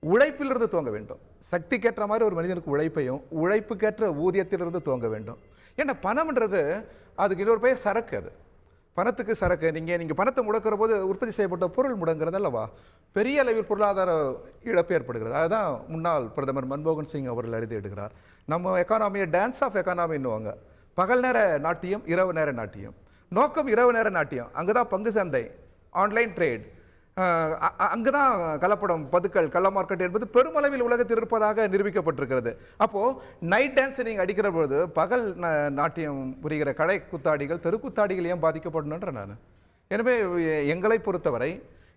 உழைப்பிலிருந்து துவங்க வேண்டும். சக்திக்கேற்ற மாதிரி ஒரு மனிதனுக்கு உழைப்பையும் உழைப்புக்கேற்ற ஊதியத்திலிருந்து துவங்க வேண்டும். ஏன்னா பணம்ன்றது அதுக்கு இன்னொரு பெயர் சரக்கு. அது பணத்துக்கு சரக்கு. நீங்கள் பணத்தை முடக்கிற போது உற்பத்தி செய்யப்பட்ட பொருள் முடங்கிறது அல்லவா, பெரிய அளவில் பொருளாதார இழப்பு ஏற்படுகிறது. அதுதான் முன்னாள் பிரதமர் மன்மோகன் சிங் அவர்கள் அறிந்து எடுக்கிறார். நம்ம எக்கானாமியை டான்ஸ் ஆஃப் எக்கானாமின்னுவாங்க. பகல் நேர நாட்டியம், இரவு நேர நாட்டியம். நோக்கம் இரவு நேர நாட்டியம். அங்கே தான் பங்கு சந்தை, ஆன்லைன் ட்ரேட், அங்கே தான் கலப்படம், பதுக்கல், கள்ள மார்க்கெட் என்பது பெருமளவில் உலகத்தில் இருப்பதாக நிரூபிக்கப்பட்டிருக்கிறது. அப்போது நைட் டான்ஸ் நீங்கள் அடிக்கிற பொழுது பகல் நாட்டியம் புரிகிற கடை குத்தாடிகள், தெருக்குத்தாடிகள் ஏன் பாதிக்கப்படணுன்ற நான். எனவே எங்களை பொறுத்தவரை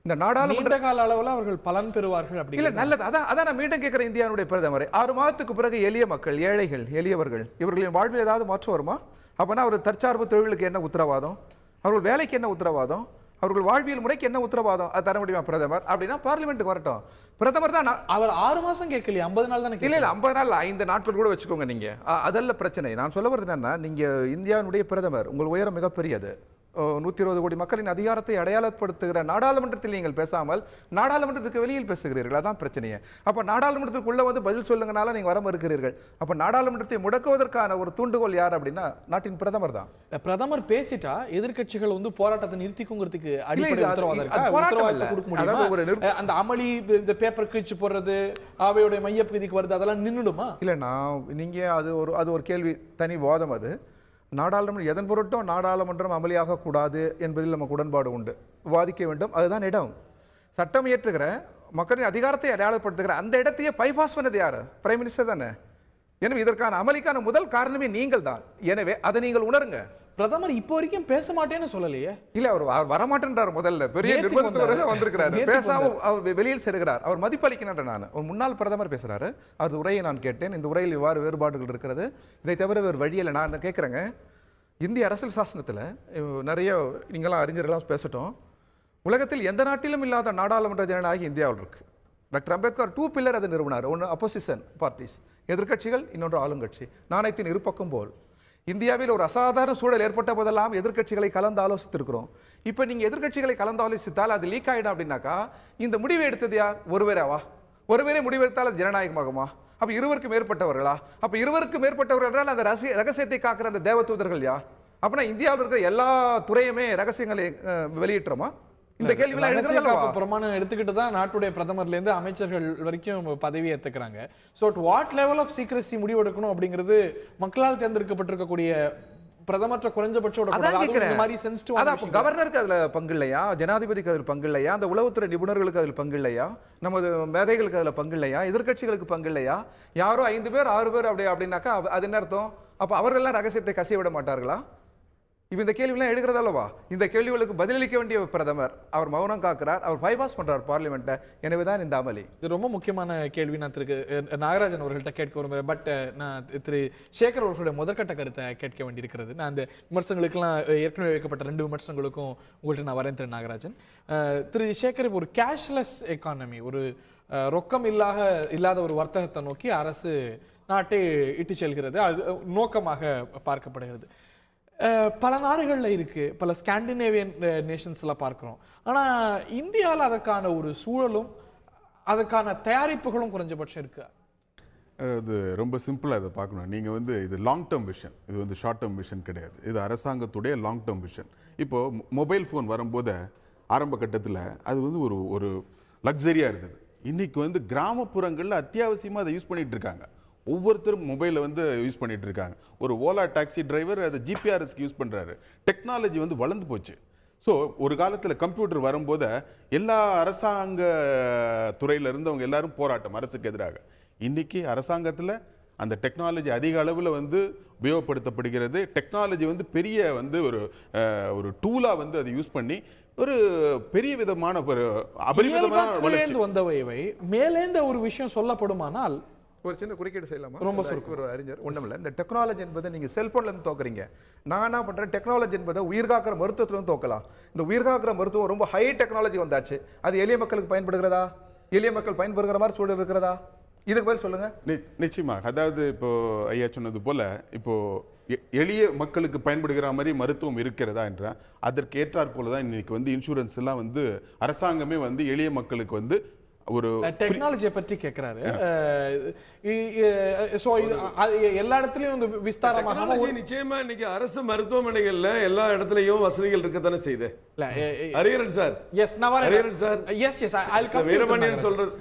இந்த நாடாளுமன்ற கால அளவில் அவர்கள் பலன் பெறுவார்கள். அப்படி இல்லை, நல்லது. அதான் நான் மீண்டும் கேட்குறேன், இந்தியாவுடைய பிரதமரை 6 மாதத்துக்கு பிறகு எளிய மக்கள், ஏழைகள், எளியவர்கள், இவர்களின் வாழ்வில் ஏதாவது மாற்றம் வருமா? அப்போனா அவர் தற்சார்பு தொழிலுக்கு என்ன உத்தரவாதம்? அவர்கள் வேலைக்கு என்ன உத்தரவாதம்? அவர்கள் வாழ்வியல் முறைக்கு என்ன உத்தரவாதம்? அது தர முடியுமா பிரதமர்? அப்படின்னா பார்லிமெண்ட்டுக்கு வரட்டும். பிரதமர் தான். அவர் 6 மாதம் கேட்கலையே, 50 நாள் தானே. இல்லை, 50 நாள் 5 நாட்கள் கூட வச்சுக்கோங்க. நீங்கள் அதல்ல பிரச்சனை. நான் சொல்ல வருது என்னன்னா, நீங்கள் இந்தியாவுடைய பிரதமர், உங்கள் உயரம் மிகப்பெரியது. 120 கோடி மக்களின் அதிகாரத்தை அடையாளப்படுத்துகிற நாடாளுமன்றத்தில் நீங்கள் பேசாமல் நாடாளுமன்றத்துக்கு வெளியில் பேசுகிறீர்கள். அதான் பிரச்சனையே. அப்போ நாடாளுமன்றத்துக்குள்ள வந்து பதில் சொல்லுங்கனால நீங்கள் வர மறுக்கிறீர்கள். அப்போ நாடாளுமன்றத்தை முடக்குவதற்கான ஒரு தூண்டுகோல் யார் அப்படின்னா நாட்டின் பிரதமர் தான். பிரதமர் பேசிட்டா எதிர்க்கட்சிகள் வந்து போராட்டத்தை நிறுத்திக்குங்கிறதுக்கு அடிப்படை அந்த அமளி, இந்த பேப்பர் கிழிச்சு போடுறது, அவையுடைய மையப்பகுதிக்கு வருது, அதெல்லாம் நின்றுடுமா? இல்லை, அது ஒரு கேள்வி, தனி வாதம். அது நாடாளுமன்றம் எதன் பொருட்டும் நாடாளுமன்றம் அமளியாக கூடாது என்பதில் நமக்கு உடன்பாடு உண்டு, விவாதிக்க வேண்டும். அதுதான் இடம். சட்டம் இயற்றுகிற, மக்களின் அதிகாரத்தை அடையாளப்படுத்துகிற அந்த இடத்தையே பைபாஸ் பண்ணது யார்? பிரைம் மினிஸ்டர் தானே. எனவே இதற்கான அமளிக்கான முதல் காரணமே நீங்கள் தான். எனவே அதை நீங்கள் உணருங்க. பிரதமர் இப்போ வரைக்கும் பேச மாட்டேன்னு சொல்லலையே. இல்ல, அவர் வரமாட்டேன்றார். முதல்ல பெரிய நிர்பந்தத்தோட வந்திருக்கிறாரு. பேசாம அவர் வெளியில் செல்கிறார். அவர் மதிப்பளிக்கின்ற நான் ஒரு முன்னாள் பிரதமர் பேசுறாரு. அவர் உரையை நான் கேட்டேன். இந்த உரையில் இவ்வாறு வேறுபாடுகள் இருக்கிறது, இதை தவிர வேறு வழியில் நான் கேட்குறேங்க. இந்திய அரசியல் சாசனத்தில் நிறைய நீங்களாம் அறிஞர்கள்லாம் பேசட்டும். உலகத்தில் எந்த நாட்டிலும் இல்லாத நாடாளுமன்ற ஜனநாயகம் இந்தியாவில் இருக்கு. டாக்டர் அம்பேத்கர் 2 பில்லர் அதை நிறுவனார். ஒன்று அப்போசிஷன் பார்ட்டிஸ், எதிர்கட்சிகள், இன்னொன்று ஆளுங்கட்சி, நாணயத்தின் இருபக்கம் போல். இந்தியாவில் ஒரு அசாதாரண சூழல் ஏற்பட்ட போதெல்லாம் எதிர்கட்சிகளை கலந்து ஆலோசித்திருக்கிறோம். இப்போ நீங்கள் எதிர்கட்சிகளை கலந்து ஆலோசித்தால் அது லீக் ஆகிடும். அப்படின்னாக்கா இந்த முடிவை எடுத்தது யார்? ஒருவராவா? ஒருவரே முடிவெடுத்தால் அது ஜனநாயகமாகுமா? அப்போ இருவருக்கு மேற்பட்டவர்களா? அப்போ இருவருக்கு மேற்பட்டவர்கள் என்றால் அந்த ரகசியத்தை காக்கிற அந்த தேவதூதர்கள் யார்? அப்படின்னா இந்தியாவில் இருக்கிற எல்லா துறையுமே ரகசியங்களை வெளியிட்டுறோமா? இந்த கேள்வியெல்லாம் பிரமாணம் எடுத்துக்கிட்டு தான் நாட்டுடைய பிரதமர்ல இருந்து அமைச்சர்கள் வரைக்கும் பதவி ஏத்துக்கிறாங்க. சோ வாட் லெவல் ஆஃப் சீக்ரெசி முடிவெடுக்கணும் அப்படிங்கிறது மக்களால் தேர்ந்தெடுக்கப்பட்டிருக்கக்கூடிய பிரதமற்ற குறைஞ்சபட்சம் கவர்னருக்கு அதுல பங்கு இல்லையா, ஜனாதிபதிக்கு அதில் பங்கு இல்லையா, அந்த உளவுத்துறை நிபுணர்களுக்கு அதில் பங்கு இல்லையா, நமது மேதைகளுக்கு அதுல பங்கு இல்லையா, எதிர்கட்சிகளுக்கு பங்கு இல்லையா? யாரோ 5 பேர் 6 பேர் அப்படின்னாக்கா அது என்ன அர்த்தம்? அப்ப அவர்கள்லாம் ரகசியத்தை கசிய விட மாட்டார்களா? இப்ப இந்த கேள்விலாம் எடுக்கிறது அல்லவா? இந்த கேள்விகளுக்கு பதிலளிக்க வேண்டிய பிரதமர் அவர் மௌனம் காக்கிறார், அவர் பைபாஸ் பண்றார் பார்லிமெண்ட்டை. எனவேதான் இந்த அமளி. இது ரொம்ப முக்கியமான கேள்வி. நான் திரு நாகராஜன் அவர்கள்ட்ட கேட்க விரும்புகிறேன். பட் நான் திரு சேகர் அவர்களுடைய முதற்கட்ட கருத்தை கேட்க வேண்டியிருக்கிறது. நான் அந்த விமர்சனங்களுக்கெல்லாம் ஏற்கனவே வைக்கப்பட்ட 2 விமர்சனங்களுக்கும் உங்கள்கிட்ட நான் வரேன் திரு நாகராஜன். திரு சேகர், ஒரு கேஷ்லெஸ் எக்கானமி, ஒரு ரொக்கம் இல்லாத ஒரு வர்த்தகத்தை நோக்கி அரசு நாட்டை இட்டு செல்கிறது, அது நோக்கமாக பார்க்கப்படுகிறது. பல நாடுகளில் இருக்கு, பல ஸ்காண்டினேவியன் நேஷன்ஸ்ல பார்க்கிறோம். ஆனா இந்தியாவில் அதற்கான ஒரு சூழலும் அதுக்கான தயாரிப்புகளும் குறைஞ்சபட்சம் இருக்கு. அது ரொம்ப சிம்பிளாக இதை பார்க்கணும். நீங்கள் இது லாங் டேர்ம் விஷன், இது ஷார்ட் டேர்ம் விஷன் கிடையாது. இது அரசாங்கத்துடைய லாங் டேர்ம் விஷன். இப்போது மொபைல் ஃபோன் வரும்போது ஆரம்ப கட்டத்தில் அது ஒரு லக்ஸரியாக இருந்தது. இன்னைக்கு கிராமப்புறங்களில் அத்தியாவசியமாக அதை யூஸ் பண்ணிட்டு இருக்காங்க. ஒவ்வொருத்தரும் மொபைலை யூஸ் பண்ணிட்டு இருக்காங்க. ஒரு ஓலா டாக்ஸி டிரைவர் அதை ஜிபிஆர்எஸ்க்கு யூஸ் பண்ணுறாரு. டெக்னாலஜி வளர்ந்து போச்சு. ஸோ ஒரு காலத்தில் கம்ப்யூட்டர் வரும்போது எல்லா அரசாங்க துறையில் இருந்தவங்க எல்லாரும் போராட்டம் அரசுக்கு எதிராக. இன்னைக்கு அரசாங்கத்தில் அந்த டெக்னாலஜி அதிக அளவில் உபயோகப்படுத்தப்படுகிறது. டெக்னாலஜி பெரிய ஒரு டூலாக அதை யூஸ் பண்ணி ஒரு பெரிய விதமான ஒரு அபரிமிதமான வளர்ச்சி வந்தவை மேலேந்த ஒரு விஷயம் சொல்லப்படுமானால் ஒரு சின்ன குறுக்கீடு செய்யலாமா? ரொம்ப ஒரு அறிஞர் ஒண்ணுமில்ல, இந்த டெக்னாலஜி என்பதை நீங்க செல்போன்ல இருந்து தோக்குறீங்க. நான் என்ன பண்றேன், டெக்னாலஜி என்பதை உயிர்காக்கிற மருத்துவத்துல இருந்து தோக்கலாம். இந்த உயிர்காக்கிற மருத்துவம் ரொம்ப ஹை டெக்னாலஜி வந்தாச்சு. அது எளிய மக்களுக்கு பயன்படுகிறதா? எளிய மக்கள் பயன்படுகிற மாதிரி சூழல் இருக்கிறதா? இதுக்கு பதில் சொல்லுங்க. நிச்சயமாக. அதாவது இப்போ ஐயா சொன்னது போல இப்போ எளிய மக்களுக்கு பயன்படுகிற மாதிரி மருத்துவம் இருக்கிறதா என்ற அதற்கு ஏற்றாற் போலதான் இன்னைக்கு இன்சூரன்ஸ் எல்லாம் அரசாங்கமே எளிய மக்களுக்கு ஒரு டெக்னாலஜியை பற்றி கேட்கிறாரு. சோ எல்லா இடத்துலயும் விஸ்தாரமாக நிச்சயமா இன்னைக்கு அரசு மருத்துவமனைகள்ல எல்லா இடத்துலயும் வசதிகள் இருக்கத்தானே செய்யுது. ஹரிஹரன் சார், எஸ் நான் Hariharan sir, yes I'll come. Veeramaniyan சொல்றது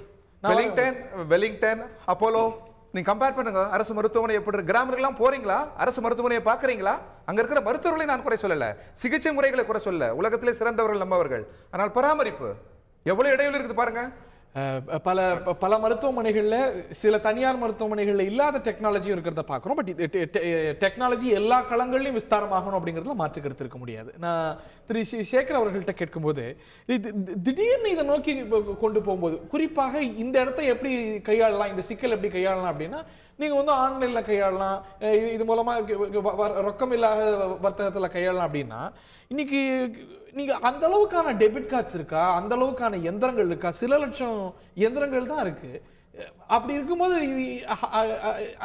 வெலிங்டன் அப்போலோ நீங்க கம்பேர் பண்ணுங்க. அரசு மருத்துவமனை எப்படி கிராமங்களுக்கெல்லாம் போறீங்களா? அரசு மருத்துவமனையை பாக்குறீங்களா? அங்க இருக்கிற மருத்துவர்களை நான் குறை சொல்லல, சிகிச்சை முறைகளை குறை சொல்லல. உலகத்திலே சிறந்தவர்கள் நம்மவர்கள். ஆனால் பராமரிப்பு எவ்வளவு இடைவெளி இருக்குது பாருங்க. பல மருத்துவமனைகள்ல சில தனியார் மருத்துவமனைகள்ல இல்லாத டெக்னாலஜி இருக்கிறத பாக்குறோம். பட் டெக்னாலஜி எல்லா களங்களிலும் விஸ்தாரமாகணும் அப்படிங்கறதுல மாற்று கருத்து இருக்க முடியாது. நான் திரு சேகர் அவர்கள்ட்ட கேட்கும்போது திடீர்னு இதை நோக்கி கொண்டு போகும்போது குறிப்பாக இந்த இடத்தை எப்படி கையாளலாம், இந்த சிக்கல் எப்படி கையாளலாம் அப்படின்னா நீங்க ஆன்லைன்ல கையாளலாம், இது மூலமா ரொக்கம் இல்லாத வர்த்தகத்துல கையாளலாம் அப்படின்னா இன்னைக்கு நீங்க அந்த அளவுக்கான டெபிட் கார்ட்ஸ் இருக்கா, அந்த அளவுக்கான எந்திரங்கள் இருக்கா? சில லட்சம் எந்திரங்கள் தான் இருக்கு. அப்படி இருக்கும்போது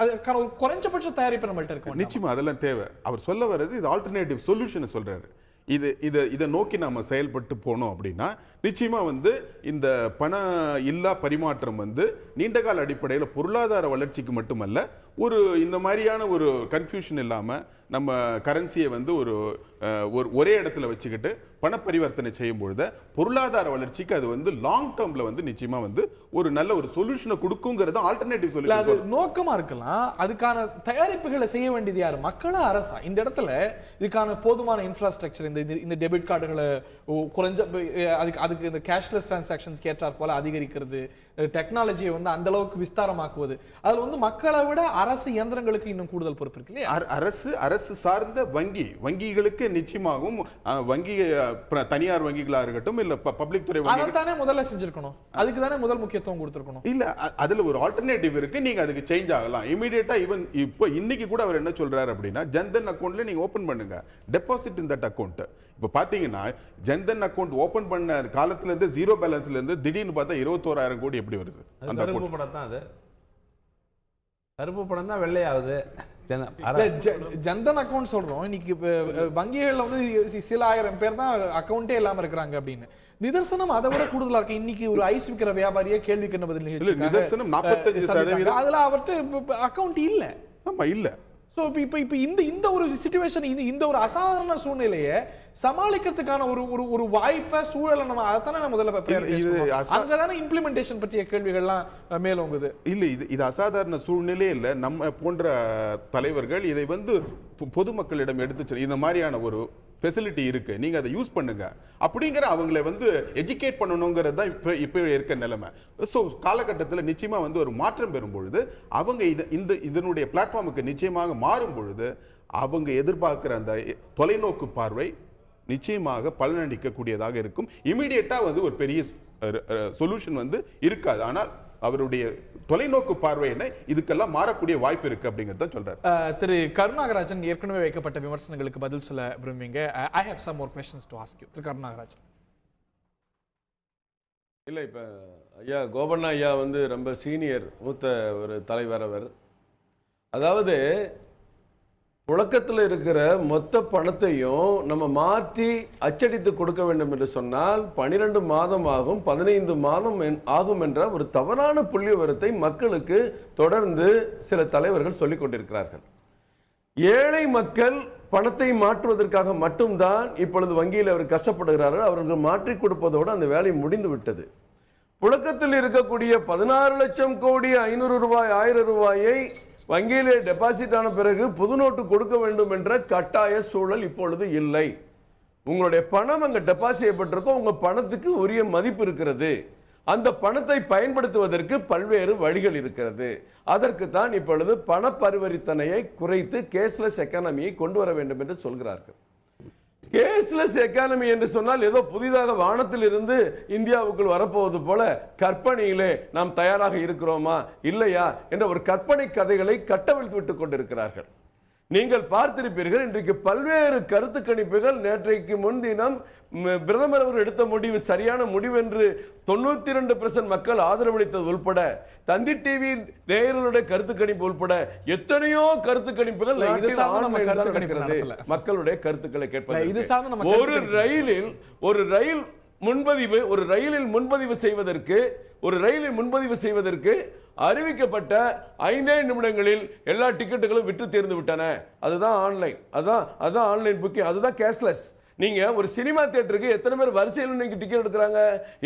அதுக்கான ஒரு குறைஞ்சபட்ச தயாரிப்பு நம்மள்ட்ட இருக்கு. நிச்சயமா அதெல்லாம் தேவை. அவர் சொல்ல வர்றது இது ஆல்டர்னேட்டிவ் சொல்யூஷன் சொல்றாரு. இதை நோக்கி நாம செயல்பட்டு போனோம் அப்படின்னா நிச்சயமா இந்த பண இல்லா பரிமாற்றம் நீண்டகால அடிப்படையில் பொருளாதார வளர்ச்சிக்கு மட்டுமல்ல, ஒரு இந்த மாதிரியான ஒரு கன்ஃபியூஷன் இல்லாம நம்ம கரன்சியை ஒரே இடத்துல வச்சுக்கிட்டு பண பரிவர்த்தனை செய்யும் பொழுது பொருளாதார வளர்ச்சிக்கு அது லாங் டேர்ம்ல நிச்சயமா ஒரு நல்ல ஒரு சொல்யூஷனை கொடுக்குங்கிறது ஆல்டர்னேட்டிவ் சொல்யூஷன். அது நோக்கமா இருக்கலாம். அதுக்கான தயாரிப்புகளை செய்ய வேண்டியது யாரு? மக்களா, அரசா? இந்த இடத்துல இதுக்கான போதுமான இன்ஃப்ராஸ்ட்ரக்சர், இந்த டெபிட் கார்டுகளை குறைஞ்ச அதுக்கு இந்த கேஷ்லெஸ் டிரான்சாக்ஷன்ஸ் கேட்டார் போல அதிகரிக்கிறது, டெக்னாலஜியை அந்த அளவுக்கு விஸ்தாரமாக்குவது, அதுல மக்களை விட அரசு இயந்திரங்களுக்கு இன்னும் கூடுதல் பொறுப்பு இருக்கு இல்லையா? அரசு சார்ந்த வங்கிகளுக்கு நிச்சயமாகவும் வங்கி தனியார் வங்கிகளா இருக்கட்டும் இல்ல பப்ளிக் துறை தானே முதல்ல செஞ்சிருக்கணும். அதுக்கு தானே முதல் முக்கியத்துவம் கொடுத்திருக்கணும். இல்ல அதுல ஒரு ஆல்டர்னேட்டிவ் இருக்கு. நீங்க அதுக்கு சேஞ்ச் ஆகலாம் இமிடியேட்டா. ஈவன் இப்போ இன்னைக்கு கூட அவர் என்ன சொல்றாரு அப்படின்னா ஜன்தன் அக்கௌண்ட்ல நீங்க ஓபன் பண்ணுங்க, டெபாசிட் இன் தட் அக்கௌண்ட். இப்ப பாத்தீங்கன்னா ஜன்தன் அக்கௌண்ட் ஓபன் பண்ண காலத்துல இருந்து ஜீரோ பேலன்ஸ்ல இருந்து திடீர்னு பார்த்தா 21,000 கோடி எப்படி வருது? அந்த கருப்பு படம் தான், அது கருப்பு படம் தான் வெள்ளையாகுது. ஜன்தன் அக்கௌண்ட் சொல்றோம். இன்னைக்கு வங்கிகள்ல சில ஆயிரம் பேர் தான் அக்கௌண்டே இல்லாம இருக்கிறாங்க அப்படின்னு நிதர்சனம் அதை விட கூடுதலா இருக்கு. இன்னைக்கு ஒரு ஐஸ் விக்கிற வியாபாரியே கேள்வி கண்ண பதில் நிதர்சனம் 45% அதுல அவர்கிட்ட அக்கௌண்ட் இல்ல. ஆமா இல்ல. ஸோ இப்போ இந்த ஒரு சிச்சுவேஷன், இந்த ஒரு அசாதாரண சூழ்நிலையை சமாளிக்கிறதுக்கான ஒரு வாய்ப்பை சூழலை நம்ம அதைத்தானே முதல்ல அங்கதானே இம்ப்ளிமெண்டேஷன் பற்றிய கேள்விகள்லாம் மேலோங்குது. இல்லை, இது அசாதாரண சூழ்நிலையே இல்லை. நம்ம போன்ற தலைவர்கள் இதை வந்து பொதுமக்களிடம் எடுத்து இந்த மாதிரியான ஒரு ஃபெசிலிட்டி இருக்கு, நீங்க அதை யூஸ் பண்ணுங்க அப்படிங்கிற அவங்களை வந்து எஜுகேட் பண்ணணுங்கிறது தான் இப்போ இருக்க நிலைமை. ஸோ காலகட்டத்தில் நிச்சயமா வந்து ஒரு மாற்றம் பெறும் பொழுது அவங்க இதனுடைய பிளாட்ஃபார்முக்கு நிச்சயமாக மாறும் பொழுது அவங்க எதிர்பார்க்கிற அந்த தொலைநோக்கு பார்வை நிச்சயமாக பலனளிக்கக்கூடியதாக இருக்கும். இமீடியட்டா வந்து ஒரு பெரிய சொல்யூஷன் வந்து இருக்காது. ஆனால் அவருடைய தொலைநோக்கு பார்வையினை இதுக்கெல்லாம் மாறக்கூடிய வாய்ப்பு இருக்கு அப்படிங்கறத சொல்றாரு. திரு கருணாகராஜன், ஏற்கனவே வைக்கப்பட்ட விமர்சனங்களுக்கு பதில் சொல்ல விரும்புவீங்க. I have some more questions to ask you. Thiru Karunagarajan. இல்ல, இப்ப ஐயா கோபண்ணா ஐயா வந்து ரொம்ப சீனியர் மூத்த ஒரு தலைவர் அவர். அதாவது புழக்கத்தில் இருக்கிற மொத்த பணத்தையும் நம்ம மாற்றி அச்சடித்து கொடுக்க வேண்டும் என்று சொன்னால் 12 மாதம் ஆகும், 15 மாதம் ஆகும் என்ற ஒரு தவறான புள்ளி விவரத்தை மக்களுக்கு தொடர்ந்து சில தலைவர்கள் சொல்லிக் கொண்டிருக்கிறார்கள். ஏழை மக்கள் பணத்தை மாற்றுவதற்காக மட்டும்தான் இப்பொழுது வங்கியில் அவர் கஷ்டப்படுகிறார்கள். அவர்கள் மாற்றி கொடுப்பதோடு அந்த வேலை முடிந்து விட்டது. புழக்கத்தில் இருக்கக்கூடிய 16 லட்சம் கோடி 500 ரூபாய் 1000 ரூபாயை வங்கியிலே டெபாசிட் ஆன பிறகு புது நோட்டு கொடுக்க வேண்டும் என்ற கட்டாய சூழல் இப்பொழுது இல்லை. உங்களுடைய பணம் அங்க டெபாசிட் செய்யப்பட்டிருக்கும், உங்க பணத்துக்கு உரிய மதிப்பு இருக்கிறது. அந்த பணத்தை பயன்படுத்துவதற்கு பல்வேறு வழிகள் இருக்கிறது. அதற்கு தான் இப்பொழுது பண பரிவர்த்தனையை குறைத்து கேஷ்லெஸ் எக்கானமியை கொண்டு வர வேண்டும் என்று சொல்கிறார்கள். கேஷ்லெஸ் எக்கானமி என்று சொன்னால் ஏதோ புதிதாக வானத்தில் இருந்து இந்தியாவுக்குள் வரப்போவது போல கற்பனையிலே நாம் தயாராக இருக்கிறோமா இல்லையா என்ற ஒரு கற்பனை கதைகளை கட்டவிழ்த்து விட்டுக் கொண்டிருக்கிறார்கள். நீங்கள் பார்த்திருப்பீர்கள், இன்றைக்கு பல்வேறு கருத்து கணிப்புகள் நேற்றைக்கு முன்தினம் பிரதமர் அவர் எடுத்த முடிவு சரியான முடிவு என்று 92% மக்கள் ஆதரவளித்தது உள்பட, தந்தி டிவி நேயர்களுடைய கருத்து கணிப்பு உள்பட எத்தனையோ கருத்து கணிப்புகள் மக்களுடைய கருத்துக்களை கேட்பது. ஒரு ரயிலில் முன்பதிவு செய்வதற்கு அறிவிக்கப்பட்ட 5 நிமிடங்களில் எல்லா டிக்கெட்டுகளும் விற்று தீர்ந்து விட்டன. அதுதான் ஆன்லைன், அதான் ஆன்லைன் புக்கிங், அதுதான் கேஷ்லெஸ். நீங்க ஒரு சினிமா தியேட்டருக்கு எத்தனை பேர் வரிசையில் நீங்க டிக்கெட் எடுக்கிறாங்க?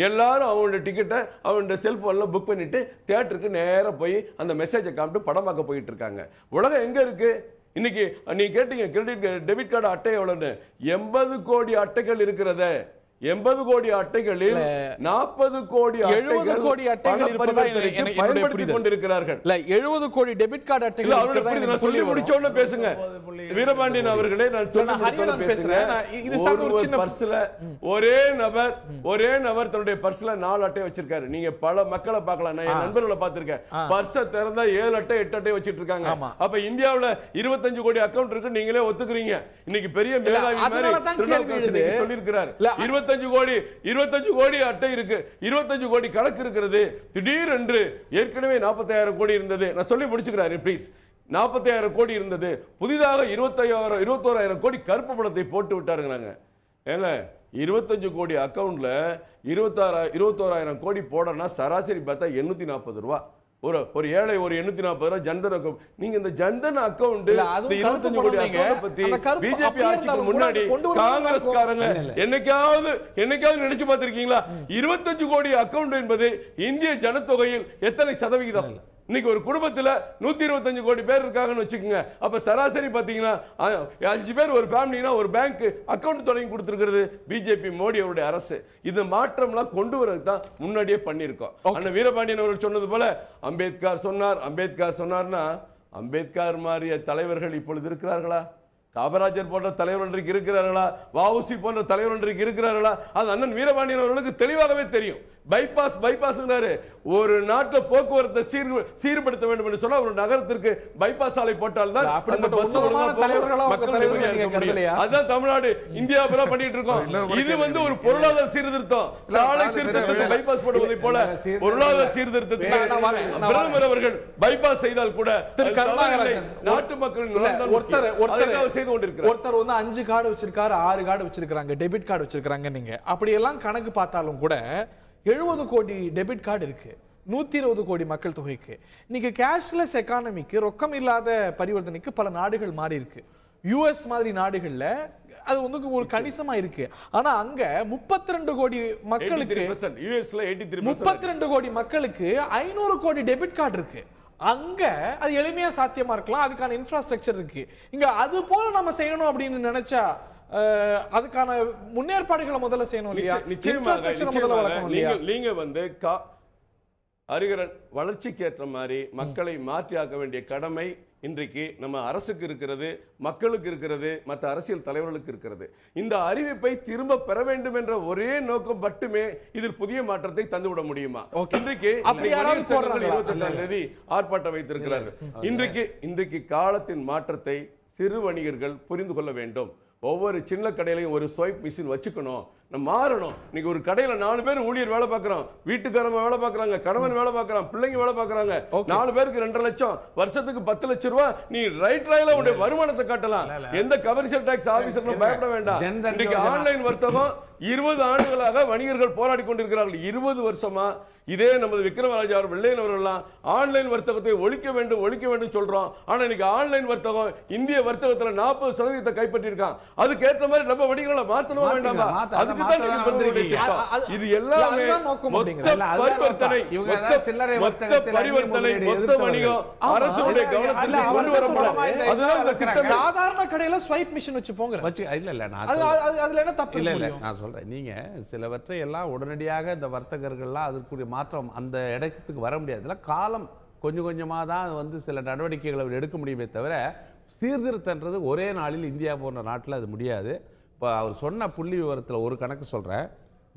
எல்லாரும் அவங்களுடைய டிக்கெட்டை அவங்களுடைய செல்போன்ல புக் பண்ணிட்டு தியேட்டருக்கு நேரா போய் அந்த மெசேஜை காமிட்டு படம் பார்க்க போயிட்டு இருக்காங்க. உலகம் எங்க இருக்கு இன்னைக்கு? நீங்க கேட்டீங்க கிரெடிட் டெபிட் கார்டு அட்டை எவ்வளவுன்னு. 80 கோடி அட்டைகள் இருக்கிறது. 80 கோடி அட்டைகளில் 40 கோடி பயன்படுத்திக் கொண்டிருக்கிறார்கள். 70 கோடி டெபிட் கார்டு அட்டைகள் சொல்லி முடிச்சோன்னு பேசுங்க வீரபாண்டியன் அவர்களே. நான் சொல்லி பேசுறேன். ஒரே நபர் தன்னுடைய பர்ஸ்ல 4 அட்டை வச்சிருக்காரு. நீங்க பல மக்களை பார்க்கலாம், நான் என் நண்பர்களை பார்த்திருக்கேன். பர்ஸை திறந்தா 7 அட்டை 8 அட்டை வச்சிட்டு இருக்காங்க. அப்ப இந்தியாவுல 25 கோடி அக்கௌண்ட் இருக்கு, நீங்களே ஒத்துக்கிறீங்க. இன்னைக்கு பெரிய மேலாவி மாதிரி சொல்லியிருக்கிறார். 25 கோடி அட்டை இருக்கு, 25 கோடி கணக்கு இருக்கிறது. திடீரென்று ஏற்கனவே 40,000 கோடி இருந்தது. நான் சொல்லி முடிச்சுக்கிறேன் ப்ளீஸ். 40,000 கோடி இருந்தது, புதிதாக 21,000 கோடி கருப்பு பணத்தை போட்டு விட்டாருங்க. ஏங்க 25 கோடி அக்கவுண்ட்ல 21,000 கோடி போடனா சராசரி பார்த்தா 840 ரூபாய். ஒரு ஏழை ஒரு 840 ரூபாய் ஜன்தன் அக்கவுண்ட். நீங்க இந்த ஜன்தன் அக்கவுண்ட் 25 கோடி அக்கவுண்ட் பத்தி பிஜேபி ஆட்சிக்கு முன்னாடி காங்கிரஸ்காரங்க என்னைக்காவது நினைச்சு பார்த்திருக்கீங்களா? 25 கோடி அக்கவுண்ட் என்பது இந்திய ஜனத்தொகையில் எத்தனை சதவிகிதம்? இன்னைக்கு ஒரு குடும்பத்தில் 125 கோடி பேர் இருக்காங்கன்னு வச்சுக்கோங்க. அப்ப சராசரி பாத்தீங்கன்னா 5 பேர் ஒரு ஃபேமிலினா ஒரு பேங்க் அக்கவுண்ட் தொடங்கி கொடுத்திருக்கிறது பிஜேபி மோடி அவருடைய அரசு. இது மாற்றம்லாம் கொண்டு வரதுக்கு தான் முன்னாடியே பண்ணியிருக்கோம். அண்ணன் வீரபாண்டியன் அவர்கள் சொன்னது போல அம்பேத்கர் சொன்னார்னா அம்பேத்கர் மாதிரிய தலைவர்கள் இப்பொழுது இருக்கிறார்களா? காமராஜர் போன்ற தலைவர் இன்றைக்கு இருக்கிறார்களா? வஉசி போன்ற தலைவர் இன்றைக்கு இருக்கிறார்களா? அது அண்ணன் வீரபாண்டியன் அவர்களுக்கு தெளிவாகவே தெரியும். பைபாஸ் ஒரு நாட்டில் போக்குவரத்தை சீர்படுத்த வேண்டும் என்று சொன்னா ஒரு நகரத்திற்கு பைபாஸ் சாலை போட்டால் தான் அதுதான் தமிழ்நாடு இந்தியா பண்ணிட்டு இருக்கோம். இது வந்து ஒரு பொருளாதார சீர்திருத்தம். சாலை சீர்திருத்தத்தை பைபாஸ் போடுவதை போல பொருளாதார சீர்திருத்தத்தை பிரதமர் அவர்கள் பைபாஸ் செய்தால் கூட நாட்டு மக்களின் செய்து கொண்டிருக்கிறார். ஒருத்தர் வந்து 5 கார்டு வச்சிருக்காரு, 6 கார்டு வச்சிருக்காங்க, டெபிட் கார்டு வச்சிருக்காங்க. நீங்க அப்படி எல்லாம் கணக்கு பார்த்தாலும் கூட 70 கோடி டெபிட் கார்டு இருக்கு. 120 கோடி மக்கள் தொகைக்கு. இன்னைக்கு கேஷ்லெஸ் எக்கானமிக்கு, ரொக்கம் இல்லாத பரிவர்த்தனைக்கு பல நாடுகள் மாறி இருக்கு. யுஎஸ் மாதிரி நாடுகள்ல அது வந்து ஒரு கணிசமா இருக்கு. ஆனா அங்க 32 கோடி மக்களுக்கு, 32 கோடி மக்களுக்கு 500 கோடி டெபிட் கார்டு இருக்கு. அங்க அது எளிமையா சாத்தியமா இருக்கலாம், அதுக்கான இன்ஃப்ராஸ்ட்ரக்சர் இருக்கு. இங்க அது போல நம்ம செய்யணும் அப்படின்னு நினைச்சா அதுக்கான முன்னேற்பாடுகளை முதல்ல செய்யணும் இல்லையா? நீங்க வந்து அறிகரன் வளர்ச்சிக்கு ஏற்ற மாதிரி மக்களை மாற்றியாக்க வேண்டிய கடமை இன்றைக்கு நம்ம அரசுக்கு இருக்கிறது, மக்களுக்கு இருக்கிறது, மற்ற அரசியல் தலைவர்களுக்கு இருக்கிறது. இந்த அறிவிப்பை திரும்ப பெற வேண்டும் என்ற ஒரே நோக்கம் மட்டுமே இதில் புதிய மாற்றத்தை தந்துவிட முடியுமா? இன்றைக்கு 28ஆம் தேதி ஆர்ப்பாட்டம் வைத்திருக்கிறார்கள். இன்றைக்கு காலத்தின் மாற்றத்தை சிறு வணிகர்கள் புரிந்து கொள்ள வேண்டும். ஒவ்வொரு சின்ன கடையிலையும் ஒரு ஸ்வைப் மிஷின் வச்சுக்கணும், நம்ம மாறணும். இன்னைக்கு ஒரு கடையில 4 பேர் ஊழியர் வேலை பார்க்கறோம், வீட்டுக்காரங்க வேலை பார்க்கறாங்க, கணவன் வேலை பார்க்கறான், பிள்ளைங்க வேலை பார்க்கறாங்க. 4 பேருக்கு 2.5 லட்சம், வருஷத்துக்கு 10 லட்சம் ரூபாய். நீ ரைட் ராயில உடைய வருமானத்தை காட்டலாம். எந்த கமர்ஷியல் டாக்ஸ் ஆபீசரும் பயப்பட வேண்டாம். இன்னைக்கு ஆன்லைன் வர்த்தகம் 20 ஆண்டுகளாக வணிகர்கள் போராடி கொண்டிருக்கிறார்கள். 20 வருஷமா இதே நமது விக்ரமராஜா அவர் வெள்ளையன் அவர்கள்லாம் ஆன்லைன் வர்த்தகத்தை ஒழிக்க வேண்டும் சொல்றோம். ஆனா இன்னைக்கு ஆன்லைன் வர்த்தகம் இந்திய வர்த்தகத்துல 40% கைப்பற்றி இருக்கான். அதுக்கு ஏற்ற மாதிரி நம்ம வணிகங்களை மாத்தணும் வேண்டாமா? அதுக்கு தான் இது எல்லாமே மொத்த பரிவர்த்தனை, மொத்த வணிகம் அரசுடைய கவனத்தில் கொண்டு வரப்படும். அதுதான் இந்த திட்டம். சாதாரண கடையில ஸ்வைப் மிஷின் வச்சு போங்க. இல்ல அதுல என்ன தப்பு? இல்ல நான் சொல்றேன், நீங்க சிலவற்றை எல்லாம் உடனடியாக இந்த வர்த்தகர்கள்லாம் அதற்குரிய மாற்றம் அந்த இடத்துக்கு வர முடியாது. காலம் கொஞ்சம் கொஞ்சமாக தான் வந்து சில நடவடிக்கைகளை எடுக்க முடியுமே தவிர சீர்திருத்தன்றது ஒரே நாளில் இந்தியா போன்ற நாட்டில் அது முடியாது. இப்போ அவர் சொன்ன புள்ளி விவரத்தில் ஒரு கணக்கு சொல்கிறேன்.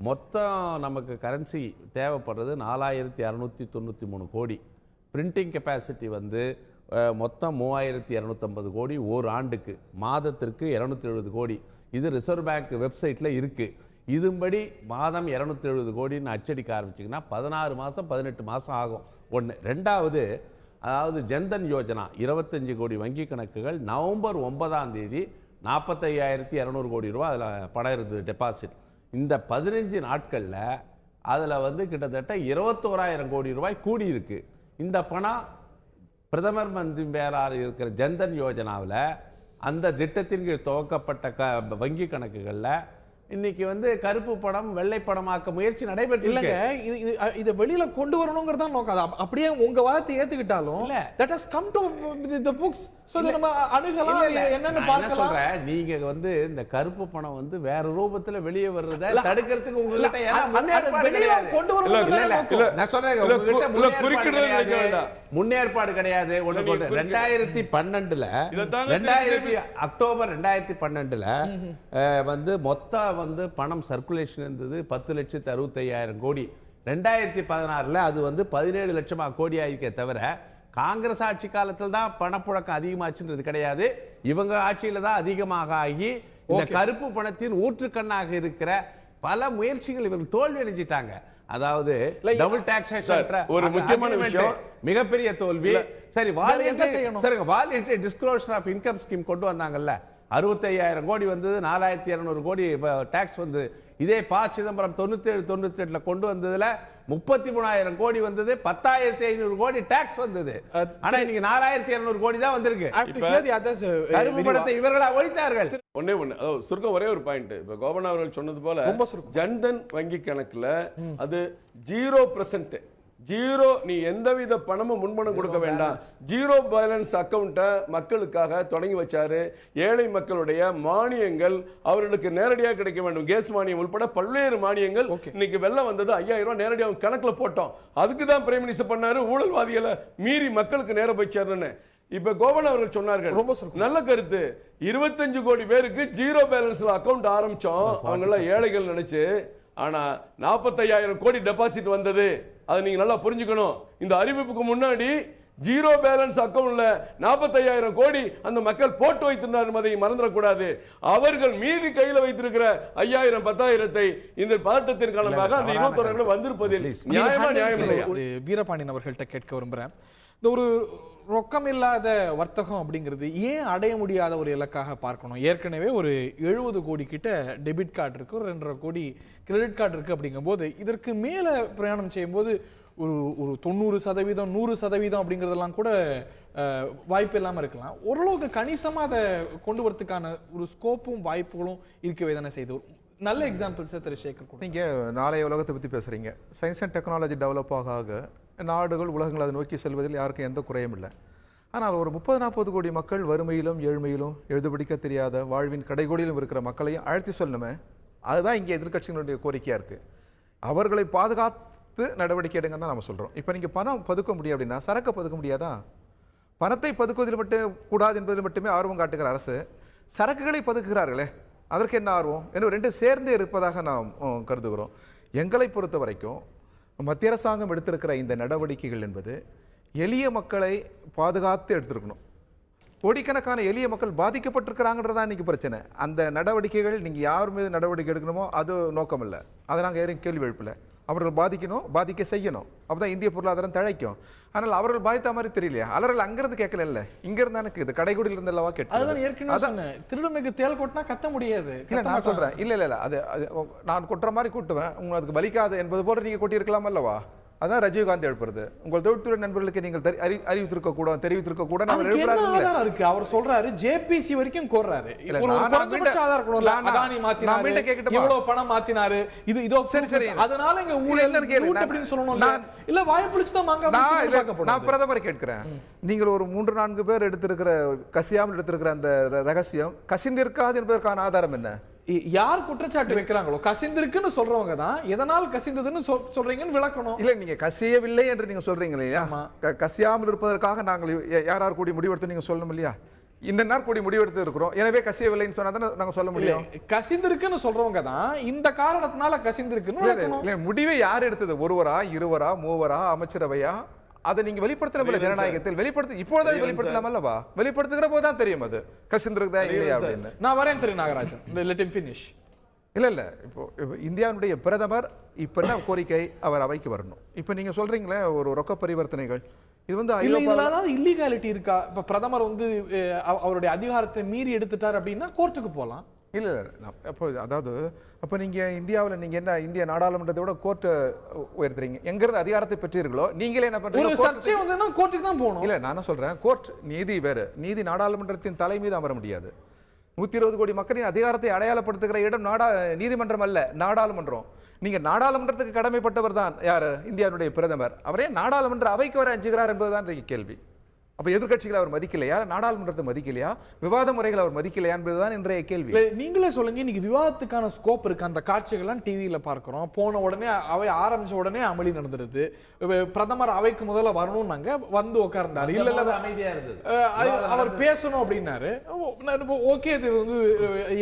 மொத்தம் நமக்கு கரன்சி தேவைப்படுறது 4693 கோடி. பிரிண்டிங் கெப்பாசிட்டி வந்து மொத்தம் 3250 கோடி ஒரு ஆண்டுக்கு, மாதத்திற்கு 270 கோடி. இது ரிசர்வ் பேங்க் வெப்சைட்டில் இருக்குது. இதுபடி மாதம் 270 கோடின்னு அச்சடிக்க ஆரம்பிச்சிங்கன்னா 16 மாதம் 18 மாதம் ஆகும். ஒன்று. ரெண்டாவது, அதாவது ஜன்தன் யோஜனா 25 கோடி வங்கி கணக்குகள் நவம்பர் 9ஆம் தேதி 45,200 கோடி ரூபா அதில் பணம் இருந்தது டெபாசிட். இந்த 15 நாட்களில் அதில் வந்து கிட்டத்தட்ட 21,000 கோடி ரூபாய் கூடி இருக்கு. இந்த பணம் பிரதமர் மந்திரி பேரால் இருக்கிற ஜன்தன் யோஜனாவில் அந்த திட்டத்தின் கீழ் துவக்கப்பட்ட வங்கி கணக்குகளில் இன்னைக்கு வந்து கருப்பு படம் வெள்ளை படமாக்க முயற்சி நடைபெற்றில்லைங்க. இதை வெளியில கொண்டு வரணுங்கிறது தான் நோக்கம். அப்படியே உங்க வாதத்தை ஏத்துக்கிட்டாலும் that has come to the books, so நம்ம அணுகலாம், என்னன்னு பார்க்கலாம். நீங்க வந்து இந்த கருப்பு பணம் வந்து வேற ரூபத்துல வெளியே வர்றத தடுக்கிறதுக்கு உங்ககிட்ட வெளியில கொண்டு வரணும். நான் சொல்றேன், உங்ககிட்ட முன்னேற்பாடு கிடையாது. 2012 அக்டோபர் 2012 வந்து மொத்த வந்து பணம் சர்க்குலேஷன் இருந்தது 10,65,000 கோடி. 2016 அது வந்து 17 லட்சமா கோடி ஆயிருக்கே தவிர காங்கிரஸ் ஆட்சி காலத்தில் தான் பணப்புழக்கம் அதிகமாச்சுன்றது கிடையாது. இவங்க ஆட்சியில தான் அதிகமாக ஆகி இந்த கருப்பு பணத்தின் ஊற்றுக்கண்ணாக இருக்கிற பல முயற்சிகள் இவர்கள் தோல்வி அடைஞ்சிட்டாங்க. அதாவது டபுள் டாக்ஸேஷன் ஒரு முக்கியமான விஷயம், மிகப்பெரிய தோல்வி. சரி, voluntary disclosure of income scheme கொண்டு வந்தாங்கல்ல, 65,000 கோடி வந்தது, 4,200 கோடி டாக்ஸ் வந்தது. இதே ப. சிதம்பரம் 97-98 கொண்டு வந்ததுல 33,000 கோடி வந்தது, 10,500 கோடி டாக்ஸ் வந்தது. ஆனா இன்னைக்கு 4,200 கோடி தான் வந்திருக்கு. கருப்பு பணத்தை இவர்களா ஒழித்தார்கள். ஒன்னே ஒண்ணு, அதாவது சுருக்கம் ஒரே ஒரு பாயிண்ட். இப்ப கோபண்ணா அவர்கள் சொன்னது போல ஜன்தன் வங்கி கணக்குல அது 0%, ஜீரோ, நீ எந்தவித பணமும் முன்பணம் கொடுக்க வேண்டாம், ஜீரோ பேலன்ஸ் அக்கவுண்ட்டை மக்களுக்காக தொடங்கி வச்சாரு. ஏழை மக்களுடைய மானியங்கள் அவர்களுக்கு நேரடியாக கிடைக்க வேண்டும். கேஸ் மானியம் உட்பட பல்வேறு மானியங்கள். இன்னைக்கு வெள்ளம் வந்தது, 5,000 ரூபாய் நேரடியாக கணக்குல போட்டோம். அதுக்கு தான் பிரைம் மினிஸ்டர் பண்ணாரு, ஊழல்வாதிகளை மீறி மக்களுக்கு நேர போய் சேரணும்னு. இப்ப கோவன் அவர்கள் சொன்னார்கள், நல்ல கருத்து. 25 கோடி பேருக்கு ஜீரோ பேலன்ஸ்ல அக்கவுண்ட் ஆரம்பிச்சோம், அவங்க எல்லாம் ஏழைகள் நினைச்சு. ஆனா 45,000 கோடி டெபாசிட் வந்தது. அதை நீங்க நல்லா புரிஞ்சுக்கணும். இந்த அறிவிப்புக்கு முன்னாடி ஜீரோ பேலன்ஸ் அக்கவுண்ட்ல 45,000 கோடி அந்த மக்கள் போட்டு வைத்திருந்தார் என்பதை மறந்துடக்கூடாது. அவர்கள் மீதி கையில் வைத்திருக்கிற 5,000 10,000 இந்த பதட்டத்தின் காரணமாக அந்த 21 வந்திருப்பதில் நியாயமா நியாயம் இல்லையா? வீரபாண்டியன் அவர்கள்ட்ட கேட்க விரும்புறேன். இந்த ஒரு ரொக்கம் இல்லாத வர்த்தகம் அப்படிங்கிறது ஏன் அடைய முடியாத ஒரு இலக்காக பார்க்கணும்? ஏற்கனவே ஒரு 70 கோடி கிட்ட டெபிட் கார்டு இருக்கு, 2.5 கோடி கிரெடிட் கார்டு இருக்கு. அப்படிங்கும் போது இதற்கு மேல பிரயாணம் செய்யும் போது ஒரு 90%, 100% அப்படிங்கிறதெல்லாம் கூட வாய்ப்பு இல்லாமல் இருக்கலாம். ஓரளவுக்கு கணிசமாக அதை கொண்டு வரதுக்கான ஒரு ஸ்கோப்பும் வாய்ப்புகளும் இருக்கவே தானே செய்து. நல்ல எக்ஸாம்பிள்ஸ் திரு சேகர். நீங்கள் நாளைய உலகத்தை பற்றி பேசுகிறீங்க. சயின்ஸ் அண்ட் டெக்னாலஜி டெவலப் ஆக நாடுகள் உலகங்கள் அதை நோக்கி செல்வதில் யாருக்கும் எந்த குறையும் இல்லை. ஆனால் ஒரு 30-40 கோடி மக்கள் வறுமையிலும் ஏழ்மையிலும் எழுத படிக்க தெரியாத வாழ்வின் கடைகோடியிலும் இருக்கிற மக்களையும் அழைத்து சொல்லணுமே. அதுதான் இங்கே எதிர்க்கட்சிகளுடைய கோரிக்கையாக இருக்குது. அவர்களை பாதுகாத்து நடவடிக்கை எடுங்கன்னு தான் நம்ம சொல்கிறோம். இப்போ நீங்கள் பணம் பதுக்க முடியும் அப்படின்னா சரக்கை பதுக்க முடியாதா? பணத்தை பதுக்குவதில் மட்டும் கூடாது என்பதில் மட்டுமே ஆர்வம் காட்டுகிற அரசு சரக்குகளை பதுக்குகிறார்களே, அதற்கு என்ன ஆர்வம்? இன்னும் ரெண்டு சேர்ந்தே இருப்பதாக நாம் கருதுகிறோம். எங்களை பொறுத்த வரைக்கும் மத்திய அரசாங்கம் எடுத்திருக்கிற இந்த நடவடிக்கைகள் என்பது எளிய மக்களை பாதுகாத்து எடுத்திருக்கணும். கோடிக்கணக்கான எளிய மக்கள் பாதிக்கப்பட்டிருக்கிறாங்கன்றதான் இன்னைக்கு பிரச்சனை. அந்த நடவடிக்கைகள் நீங்கள் யார் மீது நடவடிக்கை எடுக்கணுமோ அது நோக்கம் இல்லை. அதை நாங்கள் யாரும் கேள்வி எழுப்பல. அவர்கள் பாதிக்கணும், பாதிக்க செய்யணும், அப்போதான் இந்திய பொருளாதாரம் தழைக்கும். ஆனால் அவர்கள் பாதித்த மாதிரி தெரியலையா? அவர்கள் அங்கிருந்து கேட்கல, இல்லை இங்கிருந்து எனக்கு இது கடைகுடியில் இருந்து அல்லவா கேட்டு திருடனுக்கு தேல் கொட்டினா கத்த முடியாது. இல்லை நான் சொல்கிறேன், இல்லை இல்லை இல்லை, அது நான் கொட்டுற மாதிரி கொட்டுவேன், உங்களுக்கு அதுக்கு வலிக்காது என்பது போல நீங்கள் கொட்டியிருக்கலாம் அல்லவா? அதான் ரஜினிகாந்த் எழுப்புறது. உங்கள் தொழில்துறை நண்பர்களுக்கு நீங்கள் அறிவித்திருக்க கூட தெரிவித்திருக்க கூட இருக்கு. அவர் சொல்றாரு ஜேபிசி வரைக்கும் கோர்றாரு. இவ்வளவு பணம் மாத்தினாரு, இது இதோ சரி சரி அதனால இங்க ஊழல் அப்படின்னு சொல்லணும். இல்ல வாய்ப்பிடிச்சுதான் நான் பிரதமரை கேட்கிறேன். நீங்கள் ஒரு 3-4 பேர் எடுத்திருக்கிற கசியாமல் எடுத்திருக்கிற அந்த ரகசியம் கசிந்திருக்காது என்பதற்கான ஆதாரம் என்ன? யார் குற்றச்சாட்டு வைக்கிறாங்களோ கசிந்திருக்குன்னு சொல்றவங்க தான் எதனால் கசிந்ததுன்னு சொல்றீங்கன்னு விளக்கணும். இல்ல நீங்க கசியவில்லை என்று நீங்க சொல்றீங்க இல்லையா? கசியாமல் இருப்பதற்காக நாங்கள் யார் கூடி முடிவெடுத்து நீங்க சொல்லணும் இல்லையா? இந்த நாள் கூடி முடிவெடுத்து இருக்கிறோம், எனவே கசியவில்லைன்னு சொன்னா தான் நாங்க சொல்ல முடியும். கசிந்திருக்குன்னு சொல்றவங்க தான் இந்த காரணத்தினால கசிந்திருக்குன்னு. முடிவை யார் எடுத்தது? ஒருவரா, இருவரா, மூவரா, அமைச்சரவையா? அதை நீங்க வெளிப்படுத்தணும். ஜனநாயகத்தில் வெளிப்படுத்த இப்பொழுது வெளிப்படுத்தலாம் அல்லவா? வெளிப்படுத்துகிற போதுதான் தெரியும் அது கசிந்திருக்குதா இல்லையா அப்படின்னு. நான் வரேன் Thiru Nagarajan. Let him finish. இல்ல இப்போ இந்தியாவுடைய பிரதமர் இப்ப என்ன கோரிக்கை? அவர் அவைக்கு வரணும். இப்ப நீங்க சொல்றீங்களே ஒரு ரொக்க பரிவர்த்தனைகள், இது வந்து இல்லீகாலிட்டி இருக்கா? இப்ப பிரதமர் வந்து அவருடைய அதிகாரத்தை மீறி எடுத்துட்டார் அப்படின்னா கோர்ட்டுக்கு போகலாம். இல்லை அப்போ அதாவது அப்போ நீங்கள் இந்தியாவில் நீங்கள் என்ன இந்திய நாடாளுமன்றத்தை விட கோர்ட்டை உயர்த்துறீங்க. எங்கிருந்து அதிகாரத்தை பெற்றீர்களோ நீங்களே என்ன பண்ணுறீங்க? கோர்ட்டுக்கு தான் போகணும். இல்லை நான் சொல்கிறேன், கோர்ட் நீதி வேறு. நீதி நாடாளுமன்றத்தின் தலை மீது அமர முடியாது. 120 கோடி மக்களின் அதிகாரத்தை அடையாளப்படுத்துகிற இடம் நீதிமன்றம் அல்ல, நாடாளுமன்றம். நீங்க நாடாளுமன்றத்துக்கு கடமைப்பட்டவர் தான் யாரு? இந்தியாவுடைய பிரதமர். அவரே நாடாளுமன்ற அவைக்கு வர அஞ்சுகிறார் என்பதுதான் கேள்வி. அப்ப எதிர்கட்சிகளை அவர் மதிக்கலையா? நாடாளுமன்றத்தை மதிக்கலையா? விவாத முறைகளை அவர் மதிக்கலையா என்பதுதான் இன்றைய கேள்வி. நீங்களே சொல்லுங்க, இன்னைக்கு விவாதத்துக்கான ஸ்கோப் இருக்கு. அந்த காட்சிகள்லாம் டிவியில பார்க்கிறோம். போன உடனே அவை ஆரம்பிச்ச உடனே அமளி நடந்துருது. பிரதமர் அவைக்கு முதல்ல வரணும், நாங்க வந்து உட்கார்ந்தாரு. இல்ல இல்ல அமைதியா இருந்தது. அவர் பேசணும் அப்படின்னாரு. ஓகே, இது வந்து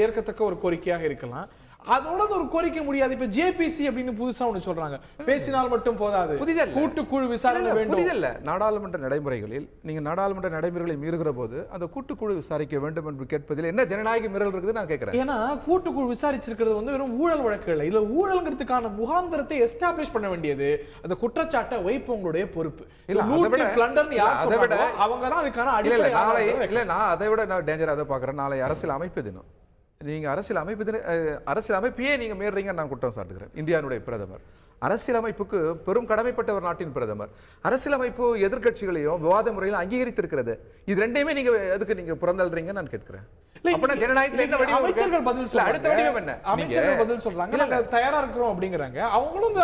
ஏற்கத்தக்க ஒரு கோரிக்கையாக இருக்கலாம். அதோட ஒரு கோரிக்கை முடியாது. இப்ப ஜேபிசி அப்படின்னு புதுசா ஒண்ணு சொல்றாங்க. பேசினால் மட்டும் போதாது, கூட்டுக்குழு விசாரணை வேண்டும். புதிதல்ல நாடாளுமன்ற நடைமுறைகளில் நீங்க நாடாளுமன்ற நடைமுறைகளை மீறுகிற போது அந்த கூட்டுக்குழு விசாரிக்க வேண்டும் என்று கேட்பதில் என்ன ஜனநாயக மீறல் இருக்குது நான் கேட்கிறேன். ஏன்னா கூட்டுக்குழு விசாரிச்சிருக்கிறது வந்து வெறும் ஊழல் வழக்குகள். இதுல ஊழல்ங்கிறதுக்கான முகாந்திரத்தை எஸ்டாப்ளிஷ் பண்ண வேண்டியது அந்த குற்றச்சாட்டை வைப்பு உங்களுடைய பொறுப்பு. அவங்க தான் அதுக்கான அடிப்படை. இல்ல நான் அதை விட நான் டேஞ்சர் அதை பாக்குறேன். நாளை அரசியல் அமைப்பு தினம். நீங்க அரசியல் அமைப்பையே நீங்க மீறீங்கன்னு நான் குற்றம் சாட்டுகிறேன். இந்தியாவுடைய பிரதமர் அரசியல் அமைப்புக்கு பெரும் கடமைப்பட்ட ஒரு நாட்டின் பிரதமர். அரசியலமைப்பு எதிர்கட்சிகளையும் விவாத முறையில் அங்கீகரித்திருக்கிறது. இது ரெண்டையுமே நீங்க எதுக்கு நீங்க புறந்தல்றீங்க நான் கேட்கிறேன். அமைச்சர்கள் பதில் சொல்ல அடுத்த வடிவம் என்ன? அமைச்சர்கள் பதில் சொல்றாங்க தயாரா இருக்கிறோம் அப்படிங்கிறாங்க. அவங்களும்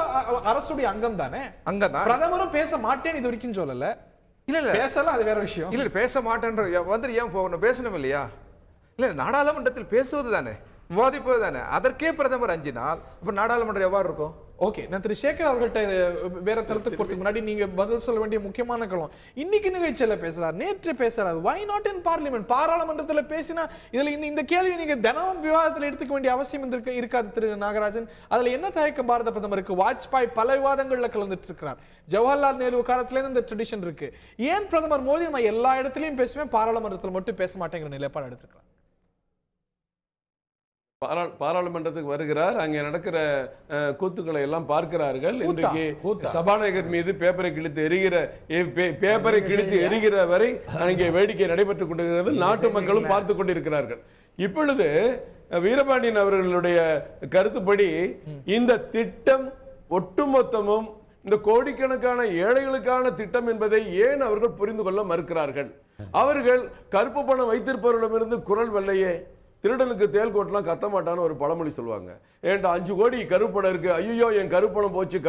அரசுடைய அங்கம் தானே. அங்கம்தான். பிரதமரும் பேச மாட்டேன்னு இது வரைக்கும் சொல்லல. இல்ல இல்ல பேசலாம், அது வேற விஷயம். இல்ல பேச மாட்டேன்ற வந்து ஏன் போகணும்? பேசணும் இல்லையா? இல்ல நாடாளுமன்றத்தில் பேசுவது தானே, விவாதிப்பது தானே. அதற்கே பிரதமர் அஞ்சினால் இப்ப நாடாளுமன்றம் எவ்வாறு இருக்கும்? ஓகே, நான் திரு சேகர் அவர்கள்ட்ட வேற தளத்துக்கு போறதுக்கு முன்னாடி நீங்க பதில் சொல்ல வேண்டிய முக்கியமான களம். இன்னைக்கு நிகழ்ச்சியில பேசுறாரு, நேற்று பேசுறாரு. Why not in parliament? பாராளுமன்றத்துல பேசினா இதுல இந்த கேள்வி நீங்க தினமும் விவாதத்துல எடுத்துக்க வேண்டிய அவசியம் இருக்காது திரு நாகராஜன். அதுல என்ன தயக்கம் பாரத பிரதமருக்கு? வாஜ்பாய் பல விவாதங்கள்ல கலந்துட்டு இருக்கிறார். ஜவஹர்லால் நேரு காலத்துல இருந்து இந்த ட்ரெடிஷன் இருக்கு. ஏன் பிரதமர் மோடி நான் எல்லா இடத்துலயும் பேசுவேன், பாராளுமன்றத்துல மட்டும் பேச மாட்டேங்கிற நிலைப்பாடு எடுத்துக்கிறார்? பாராளுமன்றத்துக்கு வருகிறார், அங்கே நடக்கிற கூத்துக்களை எல்லாம் பார்க்கிறார்கள். இன்றைக்கு சபாநாயகர் மீது பேப்பரை கிழித்து எரிகிற வரை அங்கே வேடிக்கை நடைபெற்றுக் கொண்டிருக்கிறது. நாட்டு மக்களும் பார்த்து கொண்டிருக்கிறார்கள். இப்பொழுது வீரபாண்டியன் அவர்களுடைய கருத்துப்படி இந்த திட்டம் ஒட்டுமொத்தமும் இந்த கோடிக்கணக்கான ஏழைகளுக்கான திட்டம் என்பதை ஏன் அவர்கள் புரிந்து கொள்ள மறுக்கிறார்கள்? அவர்கள் கருப்பு பணம் வைத்திருப்பவர்களிடமிருந்து குரல் வெள்ளையே, திருடனுக்கு தேல் கோட்டெல்லாம் கத்த மாட்டான்னு ஒரு பழமொழி சொல்லுவாங்க. ஏன்டா 5 கோடி கருப்பு பணம் இருக்கு, ஐயோ என் கருப்பணம் போச்சு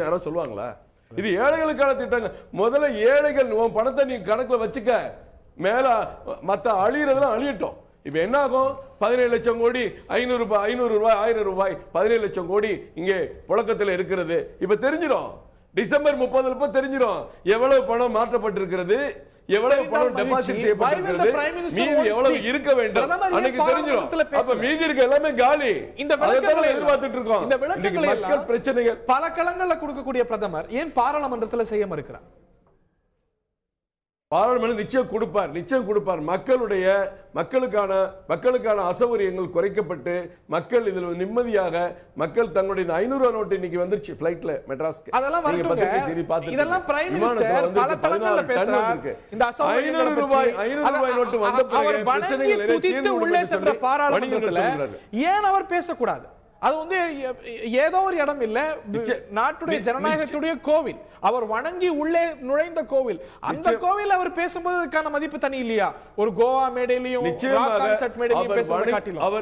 யாரோ சொல்லுவாங்களா? இது ஏழைகளுக்கான திட்டங்கள். முதல்ல ஏழைகள் உன் பணத்தை நீ கணக்குல வச்சுக்க, மேல மத்த அழியறதெல்லாம் அழியட்டும். இப்ப என்ன ஆகும்? 17 லட்சம் கோடி, 500 ரூபாய் 1000 ரூபாய் 17 லட்சம் கோடி இங்கே புழக்கத்தில் இருக்கிறது. இப்ப தெரிஞ்சிடும், டிசம்பர் 30 தெரிஞ்சிடும் எவ்வளவு பணம் மாற்றப்பட்டிருக்கிறது, எவ்வளவு பணம் டெபாசிட் செய்யப்பட்டிருக்கிறது, மீதி எவ்வளவு இருக்க வேண்டும் அன்னைக்கு தெரிஞ்சிடும். அப்ப மீதி இருக்க எல்லாமே காலி. இந்த விளக்கங்களை எதிர்பார்த்துட்டு இருக்கோம். இந்த விளக்கங்களை மக்கள் பிரச்சனைகள் பல களங்கள்ல கொடுக்கக்கூடிய பிரதமர் ஏன் பாராளுமன்றத்தில் செய்ய மறுக்கிறார்? பாராளுமன்றம் நிச்சயம் கொடுப்பார். மக்களுக்கான அசௌகரியங்கள் குறைக்கப்பட்டு மக்கள் இதில் நிம்மதியாக மக்கள் தங்களுடைய 500 நோட்டு இன்னைக்கு வந்துருச்சு ஃளைட்ல மெட்ராஸ்க்கு. அதெல்லாம் வரட்டுங்க. இதெல்லாம் பிரைம் மினிஸ்டர் பல தளங்கள்ல பேசுறாரு. இந்த 500 ரூபாய் நோட்டு வந்த பிறகு பிரச்சனைகள் நிறைய தீர்ந்து உள்ளே சென்ற பாராளுமன்றத்துல ஏன் அவர் பேசக்கூடாது? அது வந்து ஏதோ ஒரு இடம் இல்ல, நாட்டுடைய ஜனநாயகத்துடைய கோவில், அவர் வணங்கி உள்ளே நுழைந்த கோவில். அந்த கோவில் அவர் பேசும்போது அதுக்கான மதிப்பு தனி இல்லையா? ஒரு கோவா மேடையிலையும் கான்சர்ட் மேடையிலையும் பேசுறதை காட்டிலும்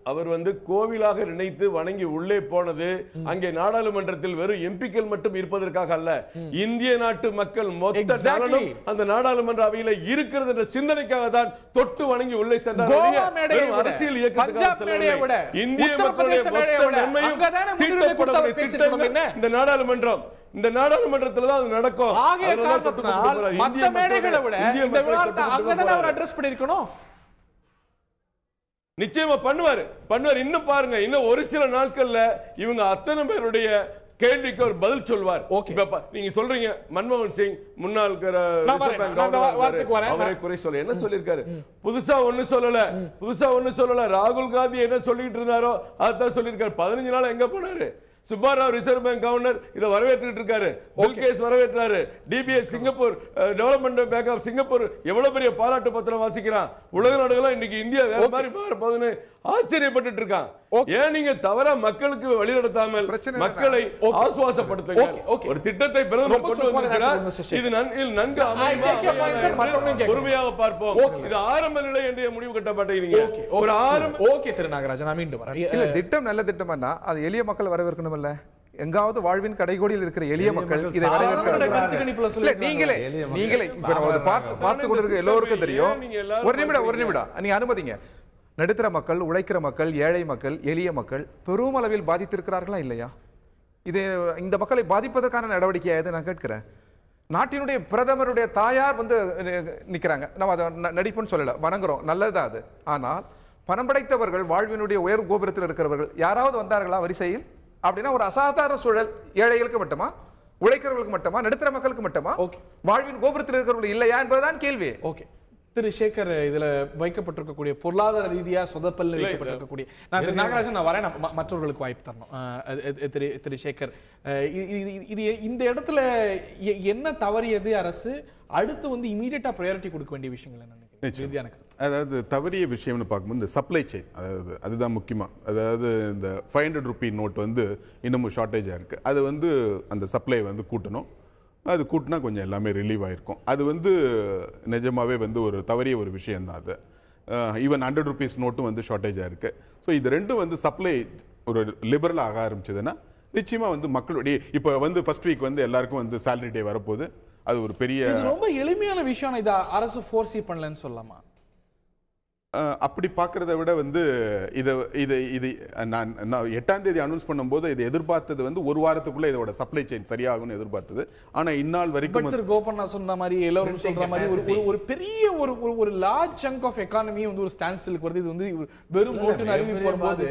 அவர் வந்து கோவிலாக நினைத்து வணங்கி உள்ளே போனது அங்கே நாடாளுமன்றத்தில் வெறும் எம்பிக்கள் மட்டும் இருப்பதற்காக அல்ல, இந்திய நாட்டு மக்கள் மொத்த நலனும் அந்த நாடாளுமன்ற அவையில இருக்கிறது என்ற சிந்தனைக்காக தான் தொட்டு வணங்கி உள்ளே சென்றார். அரசியல் இயக்கத்துக்காக செல்லவில்லை. இந்திய மக்களுடைய மொத்த நன்மையும் தீட்டப்படக்கூடிய திட்டங்கள் இந்த நாடாளுமன்றம். இந்த நாடாளுமன்றத்தில் தான் அது நடக்கும். மற்ற மேடைகளை விட இந்த விவாதத்தை அங்கதான் அவர் அட்ரஸ் பண்ணிருக்கணும். நிச்சயமா பண்ணுவார். இன்னும் பாருங்க, இன்னும் ஒரு சில நாட்கள்ல இவங்க அத்தனை பேருடைய கேள்விக்கு ஒரு பதில் சொல்வார். நீங்க சொல்றீங்க மன்மோகன் சிங் முன்னாள் அவரை குறை சொல்ல என்ன சொல்லிருக்காரு? புதுசா ஒண்ணு சொல்லல. ராகுல் காந்தி என்ன சொல்லிட்டு இருந்தாரோ அதான் சொல்லிருக்காரு. 15 நாள் எங்க போனாரு? சுப்பாராவ் ரிசர்வ் பேங்க் கவர்னர் இதை வரவேற்று இருக்காரு, பில்கேஸ் வரவேற்றாரு, DBS Singapore development bank of Singapore எவ்வளவு பெரிய பாராட்டு பத்திரம் வாசிக்கிறான். உலக நாடுகள் இன்னைக்கு இந்தியா வேற மாதிரி போகுதுன்னு ஆச்சரியப்பட்டு இருக்கான். ஏன் நீங்க தவறா மக்களுக்கு வழி நடத்தாமல் மக்களை ஆசுவாசப்படுத்துங்க. ஒரு திட்டத்தை பிரதமர் கொண்டு வந்திருக்கிறார். இது நன்கு பொறுமையாக பார்ப்போம். இது ஆரம்ப நிலை என்று முடிவு கட்டப்பட்டீங்க. ஒரு ஓகே திரு நாகராஜன், நான் மீண்டும் வரேன். இல்ல திட்டம் நல்ல திட்டம்னா அது எளிய மக்கள் வரவேற்கணும் இல்ல? எங்காவது வாழ்வின் கடைகோடியில் இருக்கிற எளிய மக்கள் இதை நீங்களே பார்த்து கொண்டிருக்க எல்லோருக்கும் தெரியும். ஒரு நிமிடம் நீங்க அனுமதிங்க. நடுத்தர மக்கள், உழைக்கிற மக்கள், ஏழை மக்கள், எளிய மக்கள் பெரும் அளவில் பாதித்திருக்கிறார்களா இல்லையா? இது இந்த மக்களை பாதிப்பதற்கான நடவடிக்கையா எது நான் கேட்கிறேன். நாட்டினுடைய பிரதமருடைய தாயார் வந்து நிக்கிறாங்க, நம்ம அதை நடிப்புன்னு சொல்லல, வணங்குறோம், நல்லதுதான் அது. ஆனால் பணம் படைத்தவர்கள், வாழ்வினுடைய உயர் கோபுரத்தில் இருக்கிறவர்கள் யாராவது வந்தார்களா வரிசையில்? அப்படின்னா ஒரு அசாதாரண சூழல் ஏழைகளுக்கு மட்டுமா, உழைக்கிறவர்களுக்கு மட்டுமா, நடுத்தர மக்களுக்கு மட்டுமா, வாழ்வின் கோபுரத்தில் இருக்கிறவர்கள் இல்லையா என்பதுதான் கேள்வி. ஓகே திரு சேகர், இதுல வைக்கப்பட்டிருக்கக்கூடிய பொருளாதார ரீதியா சொதப்பல் வைக்கப்பட்டிருக்கக்கூடிய நாகராஜன், நான் வரேன், மற்றவர்களுக்கு வாய்ப்பு தரணும். திரு சேகர், இது இந்த இடத்துல என்ன தவறியது அரசு? அடுத்து வந்து இமீடியட்டா ப்ரையாரிட்டி கொடுக்க வேண்டிய விஷயங்கள் என்ன? அதாவது தவறிய விஷயம்னு பார்க்கும்போது இந்த சப்ளை செயின், அதாவது அதுதான் முக்கியமாக. அதாவது இந்த 500 ரூபி நோட் வந்து இன்னமும் ஷார்ட்டேஜாக இருக்குது. அது வந்து அந்த சப்ளை வந்து கூட்டணும். அது கூட்டினா கொஞ்சம் எல்லாமே ரிலீவ் ஆகிருக்கும். அது வந்து நிஜமாகவே வந்து ஒரு தவறிய ஒரு விஷயந்தான் அது. ஈவன் 100 ருபீஸ் நோட்டும் வந்து ஷார்ட்டேஜாக இருக்குது. ஸோ இது ரெண்டும் வந்து சப்ளை ஒரு லிபரல் ஆக ஆரம்பிச்சதுன்னா நிச்சயமாக வந்து மக்களுடைய இப்போ வந்து ஃபர்ஸ்ட் வீக் வந்து எல்லாருக்கும் வந்து சேலரி டே வரப்போகுது. அது ஒரு பெரிய ரொம்ப எளிமையான விஷயம். இதை அரசு ஃபோர்ஸ் பண்ணலன்னு சொல்லலாமா? அப்படி பார்க்கறத விட வந்து இது நான் 8ஆம் தேதி அனௌன்ஸ் பண்ணும்போது இதை எதிர்பார்த்தது வந்து ஒரு வாரத்துக்குள்ள இதோட சப்ளை செயின் சரியாகும்னு எதிர்பார்த்தது. ஆனா இந்நாள் வரைக்கும் கோபண்ணா சொன்ன மாதிரி எல்லாரும் சொல்ற மாதிரி ஒரு பெரிய ஒரு லார்ஜ் சங்க் ஆஃப் எக்கானமி வந்து ஒரு ஸ்டாண்ட் ஸ்டிலுக்கு வருது. இது வந்து வெறும் நோட்டு அறிவிப்பு வரும்போது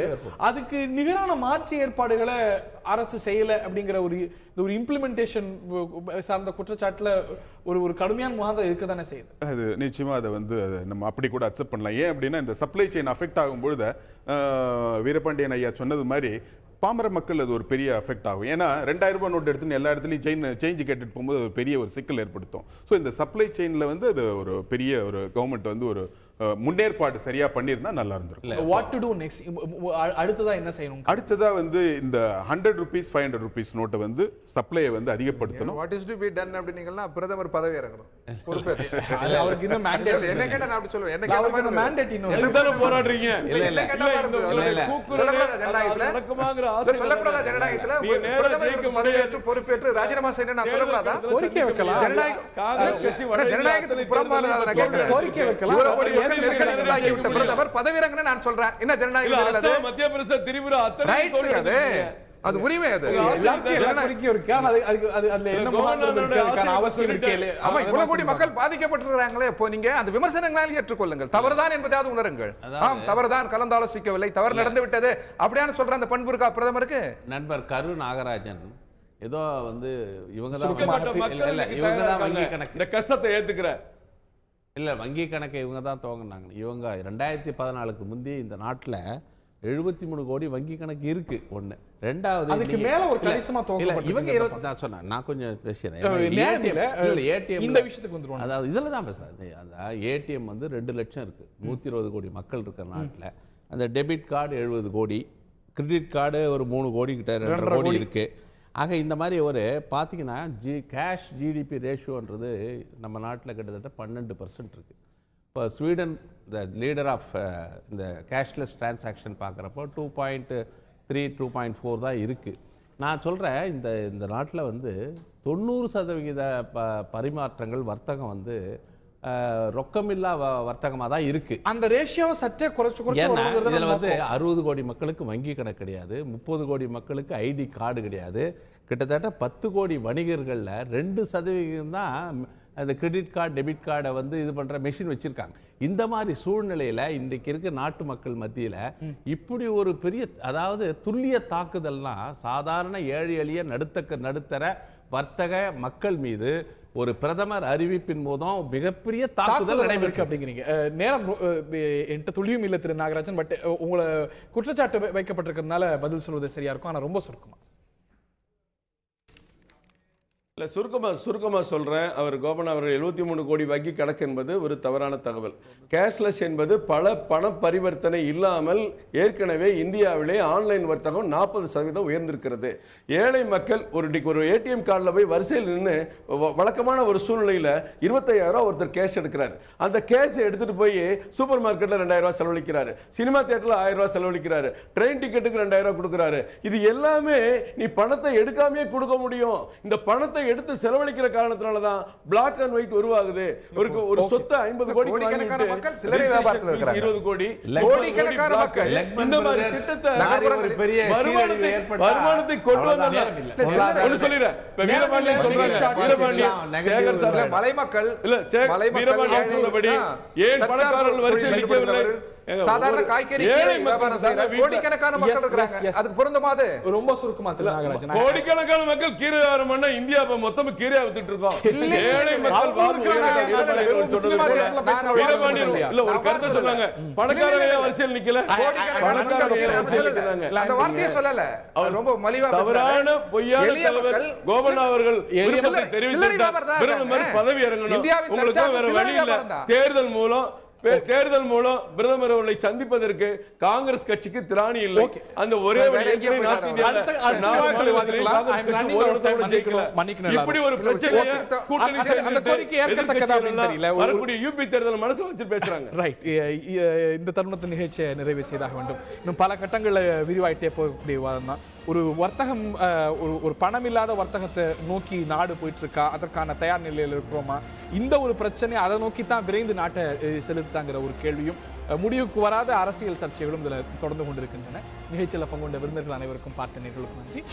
அதுக்கு நிகரான மாற்று ஏற்பாடுகளை அரசு செய்யல அப்படிங்கிற ஒரு இம்ப்ளிமெண்டேஷன் சார்ந்த குற்றச்சாட்டுல ஒரு கடுமையான முகாந்தம் இருக்க தானே செய்யுது. அது நிச்சயமா அதை வந்து நம்ம அப்படி கூட அக்செப்ட் பண்ணலாம். ஏன் அப்படின்னா இந்த சப்ளை செயின் அஃபெக்ட் ஆகும்பொழுது வீரபாண்டியன் ஐயா சொன்னது மாதிரி பாமர மக்கள் அது ஒரு பெரிய அஃபெக்ட் ஆகும். ஏன்னா 2000 ரூபாய் நோட்டு எடுத்துன்னு எல்லா இடத்துலையும் சேஞ்சு கேட்டுட்டு போகும்போது ஒரு பெரிய ஒரு சிக்கல் ஏற்படுத்தும். ஸோ இந்த சப்ளை செயினில் வந்து அது ஒரு பெரிய ஒரு கவர்மெண்ட் வந்து ஒரு முன்னேற்பாடு சரியா பண்ணியிருந்தா நல்லா இருந்திருக்கும். What to to next? அடுத்ததா என்ன செய்யணும்? அடுத்ததா வந்து இந்த 100 rupees 500 rupees நோட்டை வந்து சப்ளையை வந்து அதிகப்படுத்தணும். What is to be done அப்படினீங்கன்னா பிரதமர் பதவி இறங்கணும். பொறுப்பேற்று அவருக்கு இன்னும் மேண்டேட் என்ன கேட்டா நான் அப்படி சொல்லுவேன். என்ன கேட்டா அவருக்கு மேண்டேட் இன்னும் எதுக்கு தான போராடுறீங்க? இல்ல கேட்டா கூக்குறல ஜனநாயகத்துல நடக்குமாங்கற ஆசை சொல்லக்கூடாத. ஜனநாயகத்துல பிரதமர் பதவியேற்று பொறுப்பேற்று ராஜினாமா செய்யணும் நான் சொல்லக்கூடாதா? கோரிக்கை வைக்கலாம். காங்கிரஸ் கட்சி ஜனநாயகத்துக்கு புறம்பானதா நான் கேக்குறேன். கோரிக்கை வைக்கலாம். பிரதமர் பதவி இறங்கணும் நான் சொல்றேன். என்ன ஜனநாயகம்? மத்திய பிரதேச திரிபுரா அத்தனை அது உரிமை. அது மக்கள் பாதிக்கப்பட்டிருக்கிறாங்களே. இப்போ நீங்க அந்த விமர்சனங்களால் ஏற்றுக்கொள்ளுங்கள். தவறுதான் என்பதாவது உணருங்கள். ஆம், தவறுதான், கலந்தாலோசிக்கவில்லை, தவறு நடந்து விட்டது அப்படியான சொல்ற அந்த பண்பு இருக்கா பிரதமருக்கு? நண்பர் கரு நாகராஜன் ஏதோ வந்து இவங்க தான் வங்கி கணக்கு இந்த கஷ்டத்தை ஏத்துக்கிற இல்லை வங்கி கணக்கை இவங்க தான் துவங்கினாங்க. இவங்க 2014க்கு முந்தைய இந்த நாட்டில் 73 கோடி வங்கி கணக்கு இருக்கு. ஒண்ணு. ரெண்டாவது அதுக்கு மேல ஒரு கணிசமா இவங்க நான் சொன்னேன், நான் கொஞ்சம் பேசுறேன். ஏடிஎம் இந்த விஷயத்துக்கு வந்துருவோம். அதாவது இதில் தான் பேசுறேன். அந்த ஏடிஎம் வந்து 2 லட்சம் இருக்கு. 120 கோடி மக்கள் இருக்கிற நாட்டில் அந்த டெபிட் கார்டு 70 கோடி, கிரெடிட் கார்டு ஒரு 3 கோடி கிட்ட 2.5 கோடி இருக்கு. ஆக இந்த மாதிரி ஒரு பார்த்தீங்கன்னா கேஷ் ஜிடிபி ரேஷியோன்றது நம்ம நாட்டில் கிட்டத்தட்ட 12% இருக்குது. இப்போ ஸ்வீடன் த லீடர் ஆஃப் இந்த கேஷ்லெஸ் டிரான்சாக்ஷன் பார்க்குறப்போ 2.3 2.4 தான் இருக்குது. நான் சொல்கிறேன் இந்த நாட்டில் வந்து 90% பரிமாற்றங்கள் வர்த்தகம் வந்து ரொக்கமில்லா வர்த்தகமாக தான் இருக்கு. அந்த ரேஷியோவை சற்றே குறைச்சு இதில் வந்து 60 கோடி மக்களுக்கு வங்கி கணக்கு கிடையாது, 30 கோடி மக்களுக்கு ஐடி கார்டு கிடையாது, கிட்டத்தட்ட 10 கோடி வணிகர்களில் 2% தான் அந்த கிரெடிட் கார்டு டெபிட் கார்டை வந்து இது பண்ணுற மெஷின் வச்சுருக்காங்க. இந்த மாதிரி சூழ்நிலையில் இன்றைக்கு இருக்க நாட்டு மக்கள் மத்தியில் இப்படி ஒரு பெரிய அதாவது துல்லிய தாக்குதல்லாம் சாதாரண ஏழை எளிய நடுத்தர வர்த்தக மக்கள் மீது ஒரு பிரதமர் அறிவிப்பின் போதும் மிகப்பெரிய தாக்குதல் நடைபெற்று அப்படிங்கிறீங்க. நேரம் என்கிட்ட துளியும் இல்லை திரு நாகராஜன். பட் உங்களை குற்றச்சாட்டு வைக்கப்பட்டிருக்கிறதுனால பதில் சொல்வது சரியா இருக்கும். ஆனால் ரொம்ப சுருக்கமா இல்லை, சுருக்கமா சொல்றேன். அவர் கோபன் அவர்கள் 73 கோடி வங்கி கணக்கு என்பது ஒரு தவறான தகவல். கேஷ்லெஸ் என்பது பல பண பரிவர்த்தனை இல்லாமல் ஏற்கனவே இந்தியாவிலே ஆன்லைன் வர்த்தகம் 40% உயர்ந்திருக்கிறது. ஏழை மக்கள் ஒரு ஏடிஎம் கார்டில் போய் வரிசையில் நின்று வழக்கமான ஒரு சூழ்நிலையில் 25,000 ரூபாய் ஒருத்தர் கேஷ் எடுக்கிறார். அந்த கேஷ் எடுத்துட்டு போய் சூப்பர் மார்க்கெட்டில் 2,000 ரூபாய் செலவழிக்கிறாரு, சினிமா தியேட்டரில் 1000 ரூபாய் செலவழிக்கிறாரு, ட்ரெயின் டிக்கெட்டுக்கு 2,000 ரூபாய் கொடுக்குறாரு. இது எல்லாமே நீ பணத்தை எடுக்காமே கொடுக்க முடியும். இந்த பணத்தை எடுத்து செலவழிக்கிற காரணத்தினால தான் பிளாக் அண்ட் ஒயிட் உருவாகுது. ஒரு சொத்தை 50 கோடி மக்கள் சில்லறை வியாபாரத்தில் இருக்காங்க. 20 கோடி கோடிக்கணக்கான மக்கள் இந்த மாதிரி திட்டத்தை வருமானத்தை கொண்டு வந்தாங்க. ஒன்னு சொல்லிறேன். இப்ப வீரபாண்டியன் சொல்றாங்க, வீரபாண்டியன் சார் மலை மக்கள் இல்ல வீரபாண்டியன் சொன்னபடி ஏன் பணக்காரர்கள் வரிசையில் நிற்கவில்லை? சாதாரண காய்கறி வியாபாரம் செய்யற கோடிக்கணக்கான மக்கள் இருக்காங்க. அதுக்கு பொருந்தமாது ரொம்ப சுருக்கமா திரு நாகராஜன். கோடிக்கணக்கான மக்கள் கீரை வியாபாரம் பண்ணா இந்தியா மொத்தம் கீரை வித்துட்டு இருக்கோம். ஏழை மக்கள் இல்ல ஒரு கருத்தை சொன்னாங்க, பணக்காரங்க வரிசையில் நிக்கல, பணக்காரங்க வரிசையில் நிக்கிறாங்க. அந்த வார்த்தையை சொல்லல, அவர் ரொம்ப மலிவா தவறான பொய்யான தலைவர் கோபன் அவர்கள் விருப்பத்தை தெரிவித்தார். பிரதமர் பதவி இறங்கணும், உங்களுக்கு வேற வழி இல்ல. தேர்தல் மூலம் பிரதமர் அவர்களை சந்திப்பதற்கு காங்கிரஸ் கட்சிக்கு திராணி இல்லை. அந்த ஒரே இப்படி ஒரு பிரச்சனையை வரக்கூடிய யூபி தேர்தல் மனசுல வச்சு பேசுறாங்க. ரைட், இந்த தருணத்தை நிகழ்ச்சியை நிறைவு செய்தாக வேண்டும். இன்னும் பல கட்டங்களில் விரிவாயிட்டே போகக்கூடிய விவாதம் தான். ஒரு வர்த்தகம், ஒரு பணம் இல்லாத வர்த்தகத்தை நோக்கி நாடு போயிட்டு இருக்கா? அதற்கான தயார் நிலையில் இருக்கிறோமா? இந்த ஒரு பிரச்சனை அதை நோக்கி தான் விரைந்து நாட்டை செலுத்தாங்கிற ஒரு கேள்வியும், முடிவுக்கு வராத அரசியல் சர்ச்சைகளும் இதில் தொடர்ந்து கொண்டிருக்கின்றன. நிகழ்ச்சியில் பங்குகொண்ட விருந்தினர்கள் அனைவருக்கும் பார்த்த நேர்களுக்கும் நன்றி.